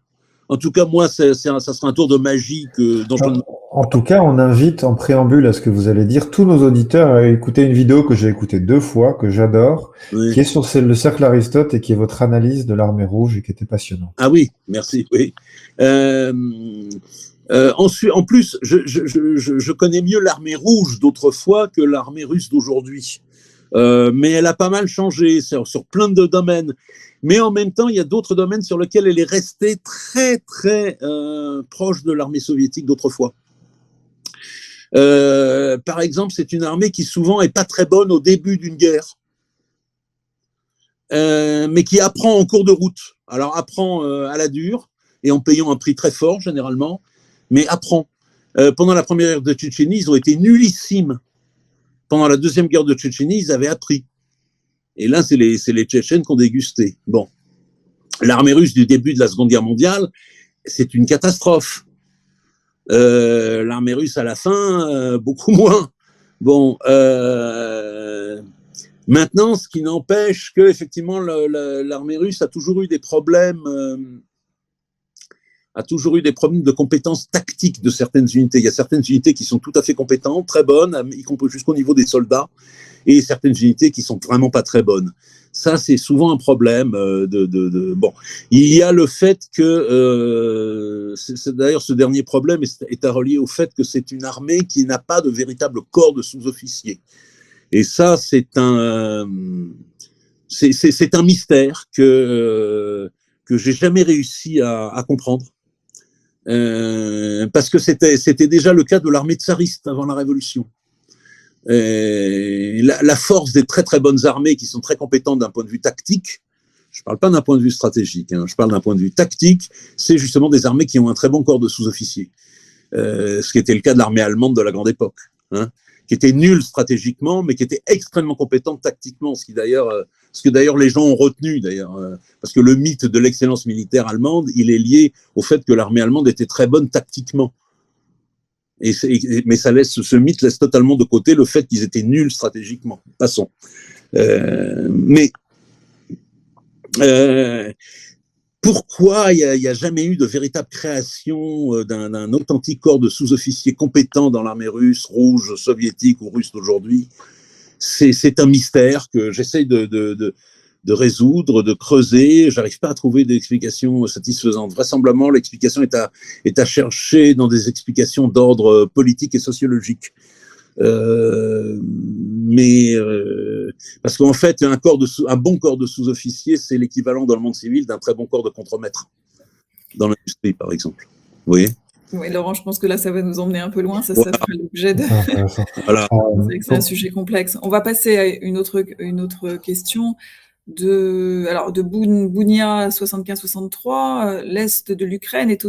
En tout cas, moi, ça sera un tour de magie dont je... En tout cas, on invite en préambule à ce que vous allez dire tous nos auditeurs à écouter une vidéo que j'ai écoutée 2 fois, que j'adore, Oui. qui est sur le cercle Aristote et qui est votre analyse de l'armée rouge et qui était passionnante. Ah oui, merci. Oui. Ensuite, en plus, je connais mieux l'armée rouge d'autrefois que l'armée russe d'aujourd'hui. Mais elle a pas mal changé sur plein de domaines. Mais en même temps, il y a d'autres domaines sur lesquels elle est restée très, très proche de l'armée soviétique d'autrefois. Par exemple, c'est une armée qui souvent est pas très bonne au début d'une guerre, mais qui apprend en cours de route. Alors apprend à la dure et en payant un prix très fort généralement, mais apprend. Pendant la première guerre de Tchétchénie, ils ont été nullissimes. Pendant la deuxième guerre de Tchétchénie, ils avaient appris. Et là, c'est les Tchétchènes qui ont dégusté. Bon, l'armée russe du début de la Seconde Guerre mondiale, c'est une catastrophe. L'armée russe à la fin, beaucoup moins. Bon, maintenant, ce qui n'empêche que effectivement l'armée russe a toujours eu des problèmes a toujours eu des problèmes de compétences tactiques de certaines unités. Il y a certaines unités qui sont tout à fait compétentes, très bonnes, y compris jusqu'au niveau des soldats, et certaines unités qui sont vraiment pas très bonnes. Ça, c'est souvent un problème. Bon, il y a le fait que, d'ailleurs, ce dernier problème est à relier au fait que c'est une armée qui n'a pas de véritable corps de sous-officiers. Et ça, c'est un mystère que j'ai jamais réussi à comprendre. Parce que c'était déjà le cas de l'armée tsariste avant la Révolution. La force des très très bonnes armées qui sont très compétentes d'un point de vue tactique, je ne parle pas d'un point de vue stratégique, je parle d'un point de vue tactique, c'est justement des armées qui ont un très bon corps de sous-officiers. Ce qui était le cas de l'armée allemande de la grande époque, qui était nulle stratégiquement, mais qui était extrêmement compétente tactiquement, ce que d'ailleurs les gens ont retenu, parce que le mythe de l'excellence militaire allemande, il est lié au fait que l'armée allemande était très bonne tactiquement. Mais ce mythe laisse totalement de côté le fait qu'ils étaient nuls stratégiquement. Passons. Pourquoi il n'y a jamais eu de véritable création d'un authentique corps de sous-officiers compétents dans l'armée russe, rouge, soviétique ou russe d'aujourd'hui? C'est un mystère que j'essaye de résoudre, de creuser. J'arrive pas à trouver d'explication satisfaisante. Vraisemblablement, l'explication est à chercher dans des explications d'ordre politique et sociologique. Parce qu'en fait, un bon corps de sous-officiers, c'est l'équivalent dans le monde civil d'un très bon corps de contremaître dans l'industrie, par exemple. Vous voyez ? Oui, Laurent, je pense que là, ça va nous emmener un peu loin. Ça fera l'objet de. Voilà. C'est un sujet complexe. On va passer à une autre question. De Bounia 75-63, l'est de l'Ukraine est un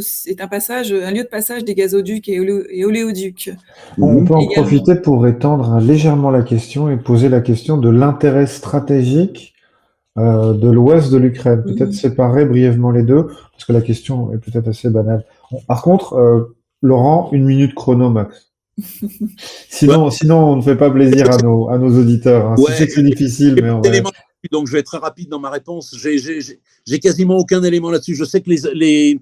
lieu de passage des gazoducs et oléoducs. On peut en profiter pour étendre légèrement la question et poser la question de l'intérêt stratégique de l'ouest de l'Ukraine. Peut-être séparer brièvement les deux, parce que la question est peut-être assez banale. Par contre, Laurent, 1 minute chrono max. Sinon, on ne fait pas plaisir à nos auditeurs. Je sais que c'est difficile, mais en vrai. Donc, je vais être très rapide dans ma réponse. J'ai quasiment aucun élément là-dessus. Je sais que les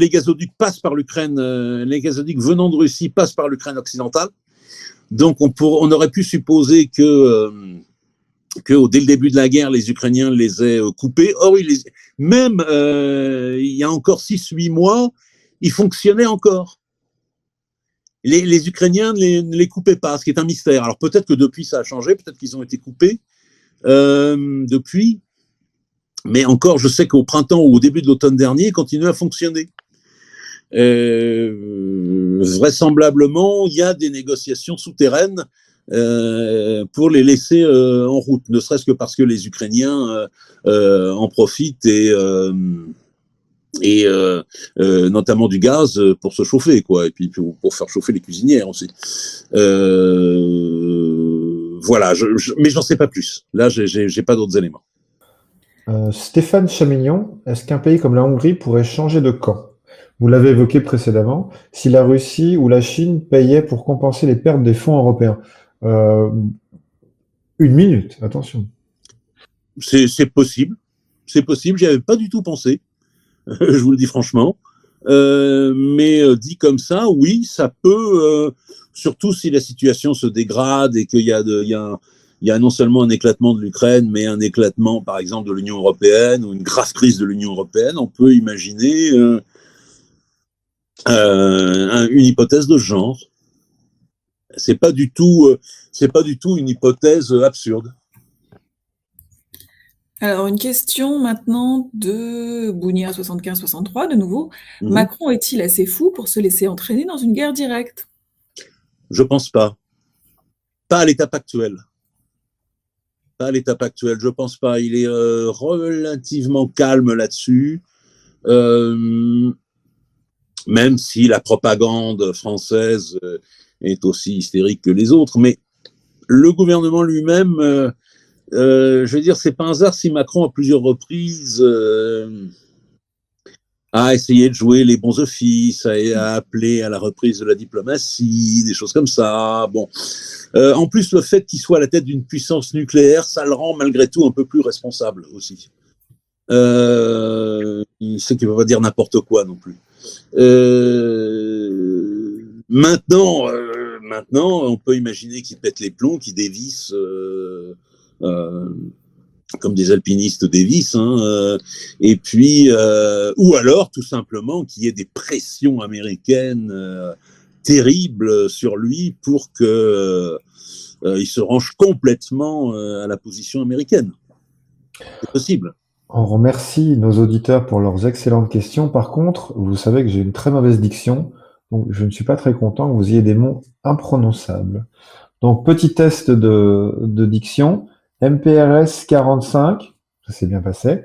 gazoducs passent par l'Ukraine, les gazoducs venant de Russie passent par l'Ukraine occidentale. Donc, on aurait pu supposer que dès le début de la guerre, les Ukrainiens les aient coupés. Or, il y a encore 6-8 mois, ils fonctionnaient encore. Les Ukrainiens ne les coupaient pas, ce qui est un mystère. Alors, peut-être que depuis, ça a changé. Peut-être qu'ils ont été coupés. Depuis, mais encore, je sais qu'au printemps ou au début de l'automne dernier, ils continuent à fonctionner. Vraisemblablement, il y a des négociations souterraines pour les laisser en route, ne serait-ce que parce que les Ukrainiens en profitent et notamment du gaz pour se chauffer, quoi, et puis pour faire chauffer les cuisinières aussi. Voilà, mais j'en sais pas plus. Là, j'ai pas d'autres éléments. Stéphane Chamignon, est-ce qu'un pays comme la Hongrie pourrait changer de camp? Vous l'avez évoqué précédemment, si la Russie ou la Chine payaient pour compenser les pertes des fonds européens. 1 minute, attention. C'est possible, j'y avais pas du tout pensé, je vous le dis franchement. Mais dit comme ça, oui, ça peut, surtout si la situation se dégrade et qu'il y a non seulement un éclatement de l'Ukraine, mais un éclatement, par exemple, de l'Union européenne ou une grave crise de l'Union européenne, on peut imaginer une hypothèse de ce genre. C'est pas du tout une hypothèse absurde. Alors, une question maintenant de Bounia 75-63, de nouveau. Macron est-il assez fou pour se laisser entraîner dans une guerre directe? Je pense pas. Pas à l'étape actuelle. Je pense pas. Il est relativement calme là-dessus. Même si la propagande française est aussi hystérique que les autres. Mais le gouvernement lui-même... je veux dire, c'est pas un hasard si Macron, à plusieurs reprises, a essayé de jouer les bons offices, a appelé à la reprise de la diplomatie, des choses comme ça. Bon, en plus, le fait qu'il soit à la tête d'une puissance nucléaire, ça le rend malgré tout un peu plus responsable aussi. C'est qu'il ne peut pas dire n'importe quoi non plus. Maintenant, on peut imaginer qu'il pète les plombs, qu'il dévisse comme des alpinistes dévissent, et puis, ou alors tout simplement qu'il y ait des pressions américaines terribles sur lui pour que il se range complètement à la position américaine. C'est possible. On remercie nos auditeurs pour leurs excellentes questions. Par contre, vous savez que j'ai une très mauvaise diction, donc je ne suis pas très content que vous ayez des mots imprononçables. Donc, petit test de diction. MPRS 45, ça s'est bien passé.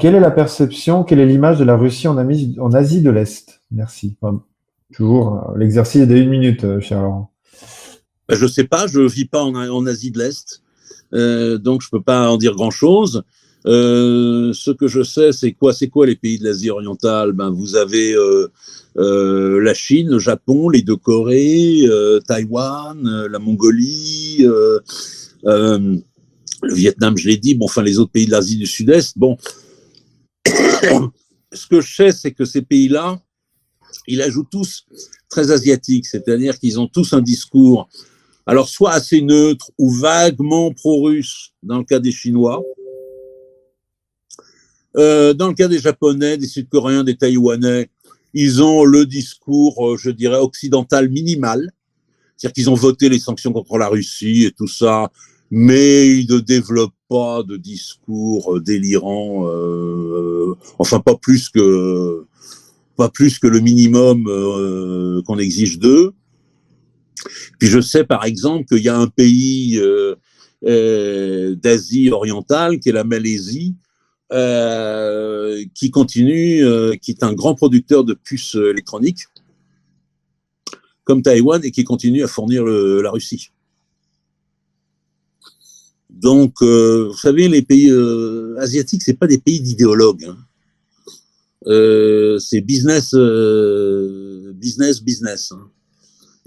Quelle est la perception, quelle est l'image de la Russie en Asie de l'Est? Merci. Toujours l'exercice de 1 minute, cher Laurent. Je sais pas, je vis pas en Asie de l'Est, donc je peux pas en dire grand-chose. Ce que je sais, c'est quoi les pays de l'Asie orientale? Ben, vous avez la Chine, le Japon, les deux Corées, Taïwan, la Mongolie, le Vietnam, je l'ai dit. Bon, enfin les autres pays de l'Asie du Sud-Est. Bon, ce que je sais, c'est que ces pays-là, ils la jouent tous très asiatiques, c'est-à-dire qu'ils ont tous un discours, alors soit assez neutre ou vaguement pro-russe dans le cas des Chinois. Dans le cas des Japonais, des Sud-Coréens, des Taïwanais, ils ont le discours, je dirais, occidental minimal. C'est-à-dire qu'ils ont voté les sanctions contre la Russie et tout ça, mais ils ne développent pas de discours délirant, enfin pas plus que le minimum qu'on exige d'eux. Puis je sais par exemple qu'il y a un pays d'Asie orientale, qui est la Malaisie, qui continue, qui est un grand producteur de puces électroniques, comme Taïwan, et qui continue à fournir la Russie. Donc, vous savez, les pays asiatiques, c'est pas des pays d'idéologues. C'est business.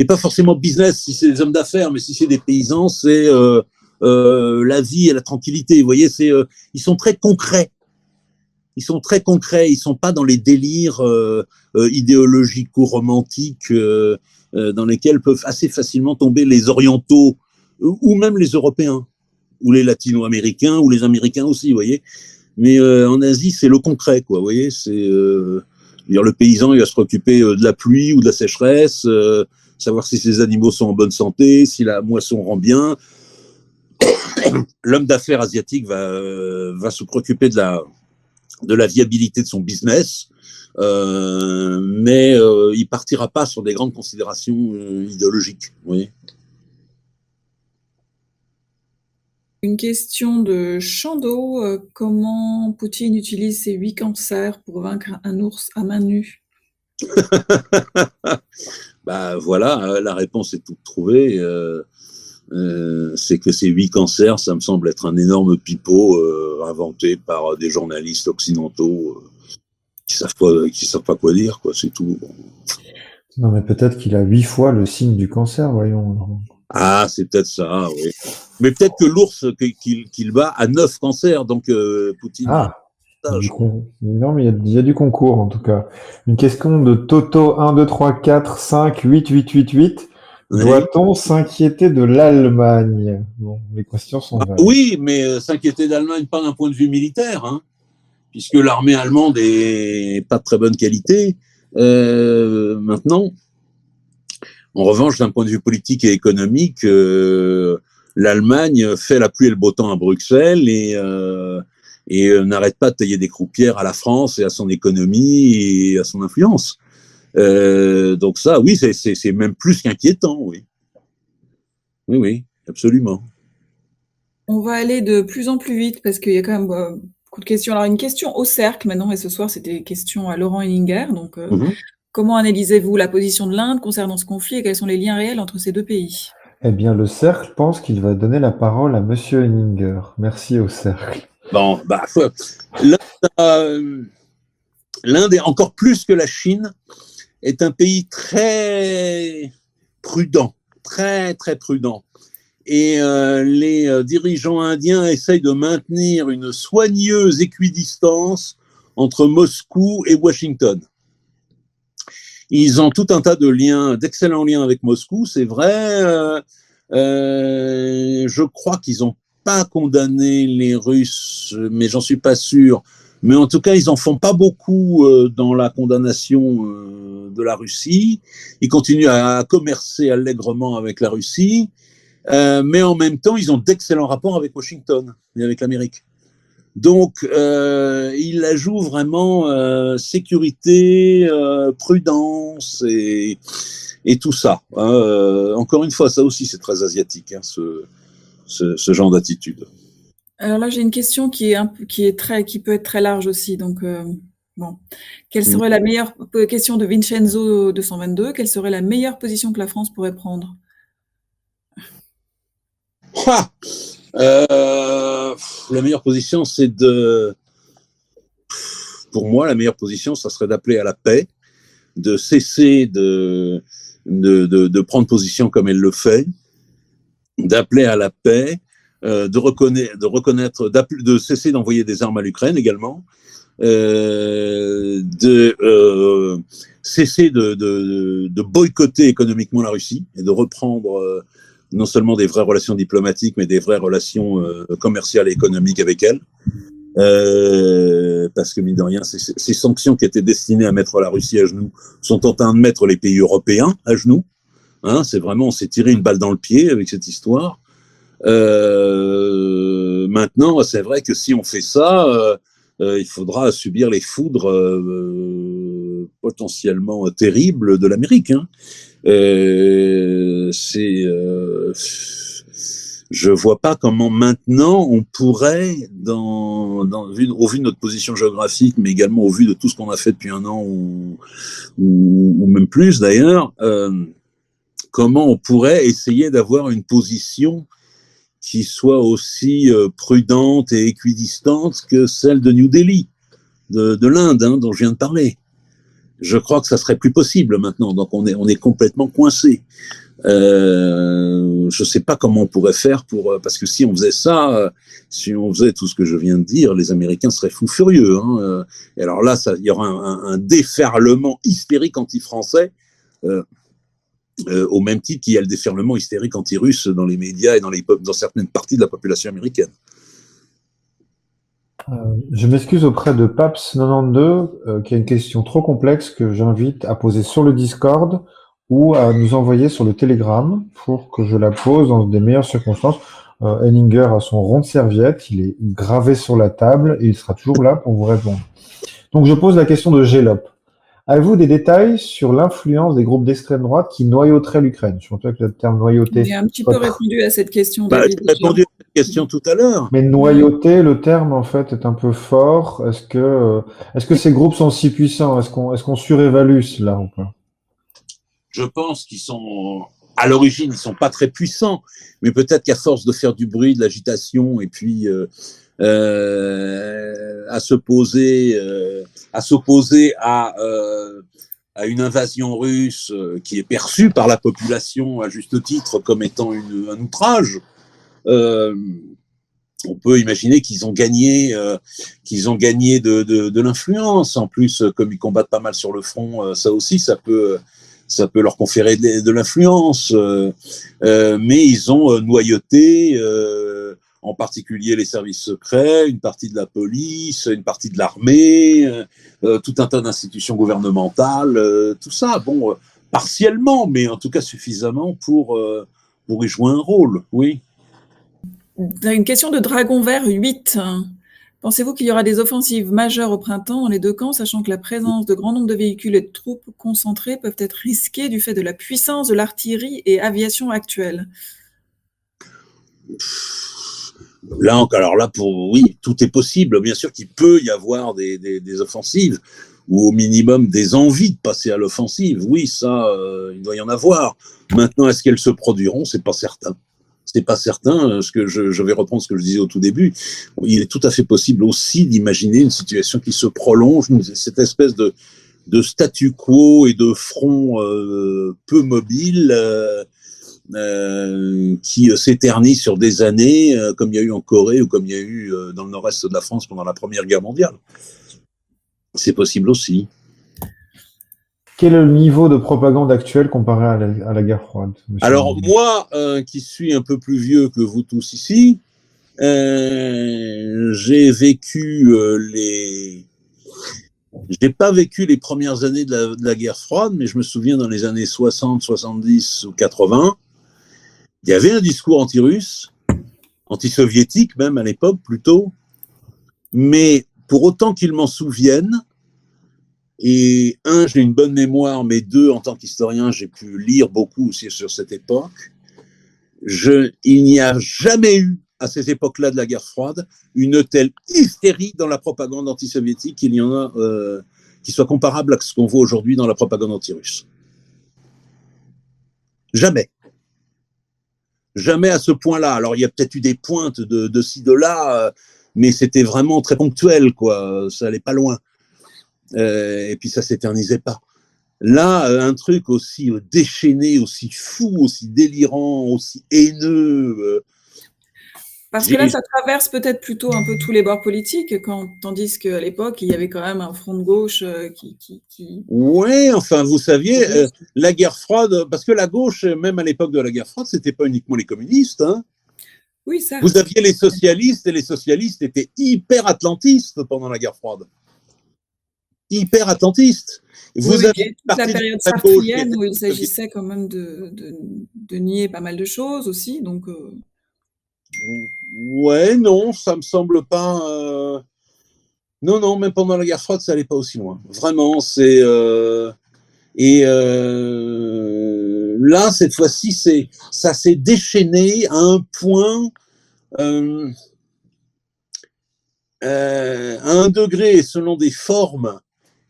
Et pas forcément business si c'est des hommes d'affaires, mais si c'est des paysans, c'est la vie et la tranquillité. Vous voyez, ils sont très concrets. Ils sont pas dans les délires idéologiques ou romantiques dans lesquels peuvent assez facilement tomber les orientaux ou même les Européens ou les latino-américains ou les Américains aussi, vous voyez. Mais en Asie, c'est le concret, quoi. Vous voyez, c'est dire le paysan, il va se préoccuper de la pluie ou de la sécheresse, savoir si ses animaux sont en bonne santé, si la moisson rend bien. L'homme d'affaires asiatique va se préoccuper de la viabilité de son business, mais il partira pas sur des grandes considérations idéologiques. Vous voyez. Une question de Chando. Comment Poutine utilise ses 8 cancers pour vaincre un ours à main nue? Bah voilà, la réponse est toute trouvée. C'est que ces 8 cancers, ça me semble être un énorme pipeau inventé par des journalistes occidentaux qui savent pas quoi dire, quoi. C'est tout. Bon. Non, mais peut-être qu'il a 8 fois le signe du cancer, voyons. Ah, c'est peut-être ça, oui. Mais peut-être que l'ours qu'il bat a 9 cancers, donc Poutine. Ah, non, mais il y a du concours, en tout cas. Une question de Toto 1, 2, 3, 4, 5, 8, 8, 8, 8. Doit-on s'inquiéter de l'Allemagne? Bon, les questions sont vagues. Oui, mais s'inquiéter d'Allemagne, pas d'un point de vue militaire, puisque l'armée allemande est pas de très bonne qualité. Maintenant, en revanche, d'un point de vue politique et économique, l'Allemagne fait la pluie et le beau temps à Bruxelles et n'arrête pas de tailler des croupières à la France et à son économie et à son influence. Donc ça, oui, c'est même plus qu'inquiétant, oui. Oui, absolument. On va aller de plus en plus vite parce qu'il y a quand même beaucoup de questions. Alors, une question au cercle maintenant, et ce soir, c'était des questions à Laurent Henninger. Donc, comment analysez-vous la position de l'Inde concernant ce conflit et quels sont les liens réels entre ces deux pays? Eh bien, le cercle pense qu'il va donner la parole à Monsieur Henninger. Merci au cercle. Bon, l'Inde est encore plus que la Chine, est un pays très prudent, très, très prudent. les dirigeants indiens essayent de maintenir une soigneuse équidistance entre Moscou et Washington. Ils ont tout un tas de liens, d'excellents liens avec Moscou, c'est vrai. Je crois qu'ils n'ont pas condamné les Russes, mais j'en suis pas sûr. Mais en tout cas, ils en font pas beaucoup dans la condamnation de la Russie. Ils continuent à commercer allègrement avec la Russie, mais en même temps, ils ont d'excellents rapports avec Washington et avec l'Amérique. Donc, il la joue vraiment sécurité, prudence et tout ça. Encore une fois, ça aussi, c'est très asiatique, hein, ce genre d'attitude. Alors là, j'ai une question qui peut être très large aussi. Donc, bon, quelle serait la meilleure question de Vincenzo 222? Quelle serait la meilleure position que la France pourrait prendre? La meilleure position, pour moi, la meilleure position, ça serait d'appeler à la paix, de cesser de prendre position comme elle le fait, d'appeler à la paix, de reconnaître, de cesser d'envoyer des armes à l'Ukraine également, de cesser de boycotter économiquement la Russie et de reprendre non seulement des vraies relations diplomatiques, mais des vraies relations commerciales et économiques avec elle. Parce que, mine de rien, ces sanctions qui étaient destinées à mettre la Russie à genoux sont en train de mettre les pays européens à genoux. Hein, c'est vraiment, on s'est tiré une balle dans le pied avec cette histoire. Maintenant, c'est vrai que si on fait ça, il faudra subir les foudres potentiellement terribles de l'Amérique. Hein. Je vois pas comment maintenant on pourrait, au vu de notre position géographique, mais également au vu de tout ce qu'on a fait depuis un an ou même plus d'ailleurs, comment on pourrait essayer d'avoir une position qui soit aussi prudente et équidistante que celle de New Delhi, de l'Inde, hein, dont je viens de parler. Je crois que ça serait plus possible maintenant, donc on est complètement coincé. Je sais pas comment on pourrait faire parce que si on faisait ça, si on faisait tout ce que je viens de dire, les Américains seraient fous furieux. Hein. Et alors là, il y aura un déferlement hystérique anti-français, au même titre qu'il y a le déferlement hystérique anti-russe dans les médias et dans certaines parties de la population américaine. Je m'excuse auprès de Paps92, qui a une question trop complexe que j'invite à poser sur le Discord ou à nous envoyer sur le Telegram pour que je la pose dans des meilleures circonstances. Henninger a son rond de serviette, il est gravé sur la table et il sera toujours là pour vous répondre. Donc je pose la question de Gelop. Avez-vous des détails sur l'influence des groupes d'extrême droite qui noyauteraient l'Ukraine? Je pense que le terme noyauté... J'ai un petit peu répondu à cette question, David. J'ai répondu à cette question tout à l'heure. Mais noyauté, le terme, en fait, est un peu fort. Est-ce que ces groupes sont si puissants? Est-ce qu'on surévalue cela ou pas? Je pense qu'ils sont... À l'origine, ils sont pas très puissants, mais peut-être qu'à force de faire du bruit, de l'agitation, et puis à s'opposer à une invasion russe qui est perçue par la population à juste titre comme étant un outrage, on peut imaginer qu'ils ont gagné de l'influence. En plus, comme ils combattent pas mal sur le front, ça aussi, ça peut leur conférer de l'influence. Mais ils ont noyauté, en particulier les services secrets, une partie de la police, une partie de l'armée, tout un tas d'institutions gouvernementales, tout ça. Bon, partiellement, mais en tout cas suffisamment pour y jouer un rôle, oui. Une question de Dragon Vert 8. Pensez-vous qu'il y aura des offensives majeures au printemps dans les deux camps, sachant que la présence de grand nombre de véhicules et de troupes concentrées peuvent être risquées du fait de la puissance de l'artillerie et aviation actuelle? Là, alors là, oui, tout est possible. Bien sûr qu'il peut y avoir des offensives, ou au minimum des envies de passer à l'offensive. Oui, ça, il doit y en avoir. Maintenant, est-ce qu'elles se produiront? C'est pas certain. C'est pas certain. Je vais reprendre ce que je disais au tout début. Il est tout à fait possible aussi d'imaginer une situation qui se prolonge, cette espèce de statu quo et de front peu mobile qui s'éternise sur des années, comme il y a eu en Corée ou comme il y a eu dans le nord-est de la France pendant la Première Guerre mondiale. C'est possible aussi. Quel est le niveau de propagande actuel comparé à la guerre froide, monsieur Alors Landry? moi, qui suis un peu plus vieux que vous tous ici, j'ai vécu j'ai pas vécu les premières années de la guerre froide, mais je me souviens dans les années 60, 70 ou 80, il y avait un discours anti-russe, anti-soviétique même à l'époque plutôt, mais pour autant qu'ils m'en souviennent, et un, j'ai une bonne mémoire, mais deux, en tant qu'historien, j'ai pu lire beaucoup aussi sur cette époque, il n'y a jamais eu, à ces époques-là de la guerre froide, une telle hystérie dans la propagande anti-soviétique qu'il y en a qui soit comparable à ce qu'on voit aujourd'hui dans la propagande anti-russe. Jamais. Jamais à ce point-là. Alors, il y a peut-être eu des pointes de ci, de là, mais c'était vraiment très ponctuel, quoi. Ça allait pas loin. Et puis, ça s'éternisait pas. Là, un truc aussi déchaîné, aussi fou, aussi délirant, aussi haineux. Parce que là, ça traverse peut-être plutôt un peu tous les bords politiques, tandis qu'à l'époque, il y avait quand même un front de gauche qui... Ouais, enfin, vous saviez, la guerre froide, parce que la gauche, même à l'époque de la guerre froide, c'était pas uniquement les communistes, hein. Oui, certes. Vous aviez les socialistes, et les socialistes étaient hyper atlantistes pendant la guerre froide. Hyper atlantistes. Vous avez toute la période sartrienne où il s'agissait quand même de nier pas mal de choses aussi, donc... Ouais, non, ça me semble pas... Non, non, même pendant la guerre froide, ça allait pas aussi loin. Vraiment, c'est... Là, cette fois-ci, ça s'est déchaîné à un point... à un degré, selon des formes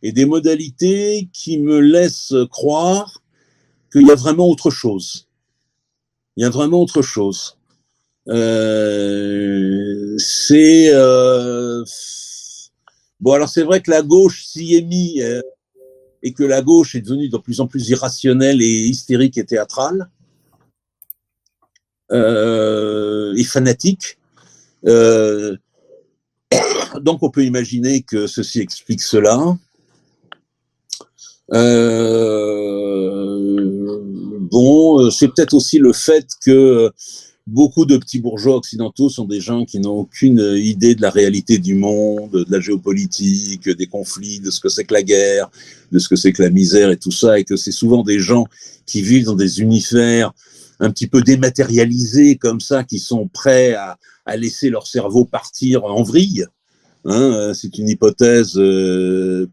et des modalités qui me laissent croire qu'il y a vraiment autre chose. Il y a vraiment autre chose. Bon, alors c'est vrai que la gauche s'y est mise et que la gauche est devenue de plus en plus irrationnelle et hystérique et théâtrale et fanatique. Donc on peut imaginer que ceci explique cela. Bon, c'est peut-être aussi le fait que beaucoup de petits bourgeois occidentaux sont des gens qui n'ont aucune idée de la réalité du monde, de la géopolitique, des conflits, de ce que c'est que la guerre, de ce que c'est que la misère et tout ça, et que c'est souvent des gens qui vivent dans des univers un petit peu dématérialisés comme ça, qui sont prêts à laisser leur cerveau partir en vrille. Hein, c'est une hypothèse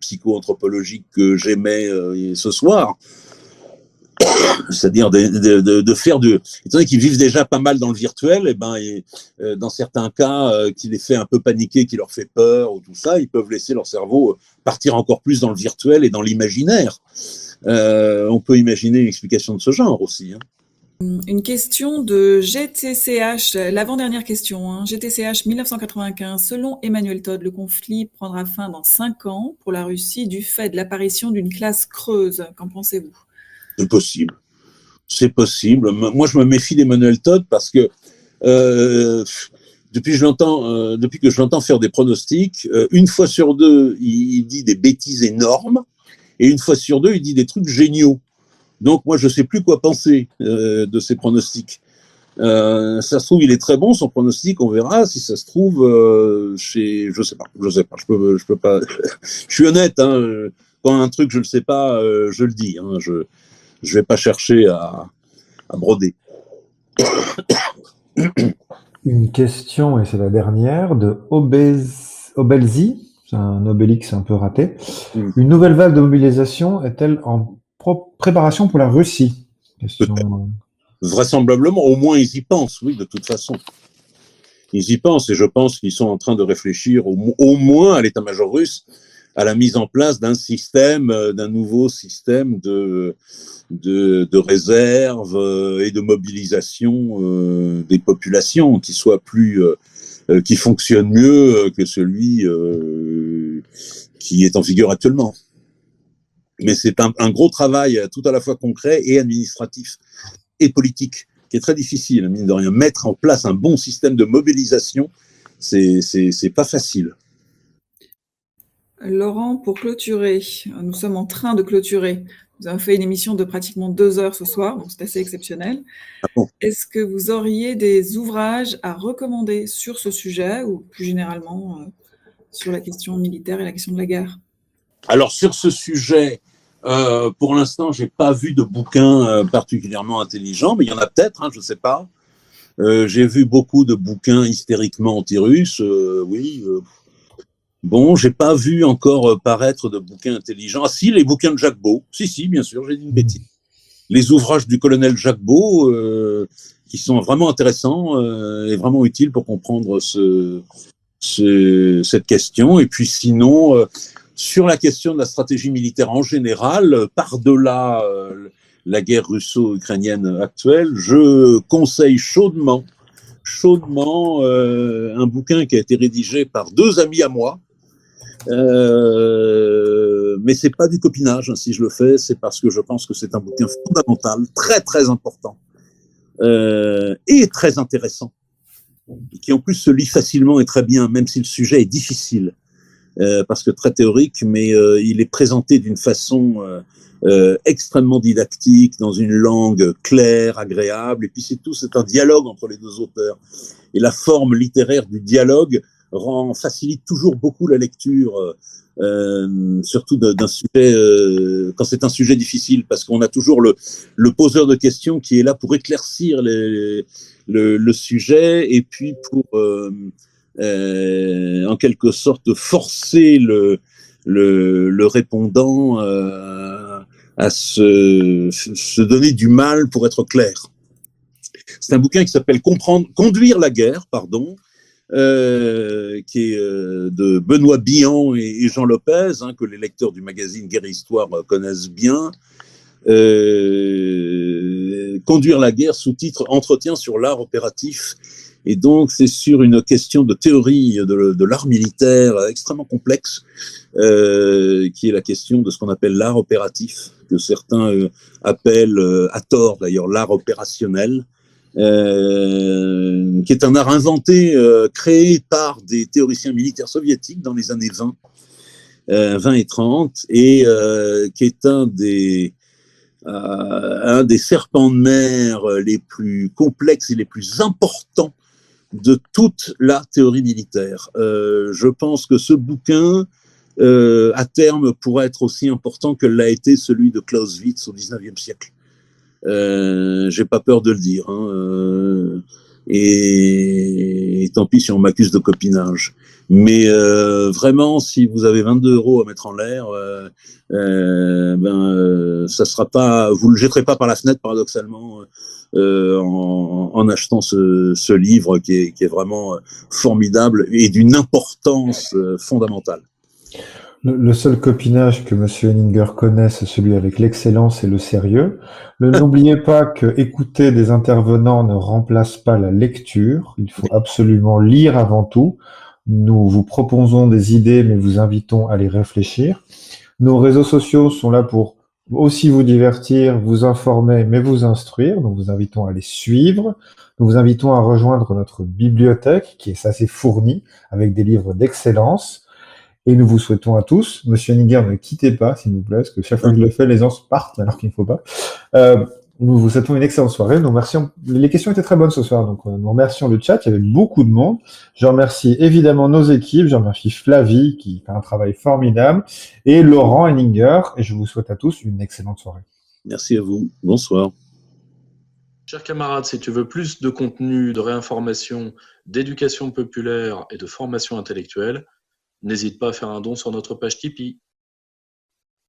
psycho-anthropologique que j'émets ce soir. C'est-à-dire de faire étant donné qu'ils vivent déjà pas mal dans le virtuel, dans certains cas qui les fait un peu paniquer, qui leur fait peur ou tout ça, ils peuvent laisser leur cerveau partir encore plus dans le virtuel et dans l'imaginaire. On peut imaginer une explication de ce genre aussi. Hein. Une question de GTCH, l'avant-dernière question, hein. GTCH 1995. Selon Emmanuel Todd, le conflit prendra fin dans 5 ans pour la Russie du fait de l'apparition d'une classe creuse. Qu'en pensez-vous ? C'est possible. C'est possible. Moi, je me méfie d'Emmanuel Todd parce que depuis que je l'entends faire des pronostics, une fois sur deux, il dit des bêtises énormes et une fois sur deux, il dit des trucs géniaux. Donc, moi, je ne sais plus quoi penser de ces pronostics. Ça se trouve, il est très bon, son pronostic, on verra. Si ça se trouve, je sais pas. Je peux pas. Je suis honnête, hein, quand un truc, je le sais pas, je le dis. Hein, je vais pas chercher à broder. Une question, et c'est la dernière, de Obelzi, c'est un Obélix un peu raté. Une nouvelle vague de mobilisation est-elle en préparation pour la Russie? Question... Vraisemblablement, au moins ils y pensent, oui, de toute façon. Ils y pensent, et je pense qu'ils sont en train de réfléchir au moins à l'état-major russe, à la mise en place d'un nouveau système de réserve et de mobilisation des populations qui soit qui fonctionne mieux que celui qui est en vigueur actuellement. Mais c'est un gros travail tout à la fois concret et administratif et politique qui est très difficile, mine de rien. Mettre en place un bon système de mobilisation, c'est pas facile. Laurent, pour clôturer, nous sommes en train de clôturer. Nous avons fait une émission de pratiquement 2 heures ce soir, donc c'est assez exceptionnel. Ah bon. Est-ce que vous auriez des ouvrages à recommander sur ce sujet ou plus généralement sur la question militaire et la question de la guerre? Alors, sur ce sujet, pour l'instant, j'ai pas vu de bouquin particulièrement intelligent, mais il y en a peut-être, hein, je sais pas. J'ai vu beaucoup de bouquins hystériquement anti-russes, oui. Bon, j'ai pas vu encore paraître de bouquins intelligents. Ah si, les bouquins de Jacques Beau. Si, bien sûr, j'ai dit une bêtise. Les ouvrages du colonel Jacques Beau, qui sont vraiment intéressants et vraiment utiles pour comprendre cette question. Et puis sinon, sur la question de la stratégie militaire en général, par-delà la guerre russo-ukrainienne actuelle, je conseille chaudement un bouquin qui a été rédigé par 2 amis à moi. Mais c'est pas du copinage, hein, si je le fais, c'est parce que je pense que c'est un bouquin fondamental, très très important et très intéressant, qui en plus se lit facilement et très bien, même si le sujet est difficile, parce que très théorique, mais il est présenté d'une façon extrêmement didactique, dans une langue claire, agréable, et puis c'est un dialogue entre les 2 auteurs. Et la forme littéraire du dialogue facilite toujours beaucoup la lecture, surtout d'un sujet, quand c'est un sujet difficile, parce qu'on a toujours le poseur de questions qui est là pour éclaircir le sujet et puis pour, en quelque sorte, forcer le répondant à se donner du mal pour être clair. C'est un bouquin qui s'appelle Conduire la guerre, qui est de Benoît Bihan et Jean Lopez, hein, que les lecteurs du magazine Guerre et Histoire connaissent bien. Conduire la guerre, sous-titre Entretien sur l'art opératif. Et donc, c'est sur une question de théorie de l'art militaire extrêmement complexe, qui est la question de ce qu'on appelle l'art opératif, que certains appellent, à tort d'ailleurs, l'art opérationnel. Qui est un art inventé, créé par des théoriciens militaires soviétiques dans les années 20 et 30, et qui est un des serpents de mer les plus complexes et les plus importants de toute la théorie militaire. Je pense que ce bouquin, à terme, pourra être aussi important que l'a été celui de Clausewitz au XIXe siècle. J'ai pas peur de le dire, hein, et tant pis si on m'accuse de copinage. Mais vraiment, si vous avez 22 € à mettre en l'air, ça sera pas, vous le jetterez pas par la fenêtre, paradoxalement, en achetant ce livre qui est vraiment formidable et d'une importance fondamentale. Le seul copinage que M. Henninger connaît, c'est celui avec l'excellence et le sérieux. N'oubliez pas que écouter des intervenants ne remplace pas la lecture. Il faut absolument lire avant tout. Nous vous proposons des idées, mais vous invitons à les réfléchir. Nos réseaux sociaux sont là pour aussi vous divertir, vous informer, mais vous instruire. Nous vous invitons à les suivre. Nous vous invitons à rejoindre notre bibliothèque, qui est assez fournie, avec des livres d'excellence. Et nous vous souhaitons à tous, Monsieur Henninger, ne quittez pas, s'il vous plaît, parce que chaque fois que je le fais, les gens partent alors qu'il ne faut pas. Nous vous souhaitons une excellente soirée. Nous remercions. Les questions étaient très bonnes ce soir, donc nous remercions le chat. Il y avait beaucoup de monde. Je remercie évidemment nos équipes. Je remercie Flavie qui fait un travail formidable et Laurent Henninger. Et je vous souhaite à tous une excellente soirée. Merci à vous. Bonsoir. Chers camarades, si tu veux plus de contenu, de réinformation, d'éducation populaire et de formation intellectuelle, n'hésite pas à faire un don sur notre page Tipeee.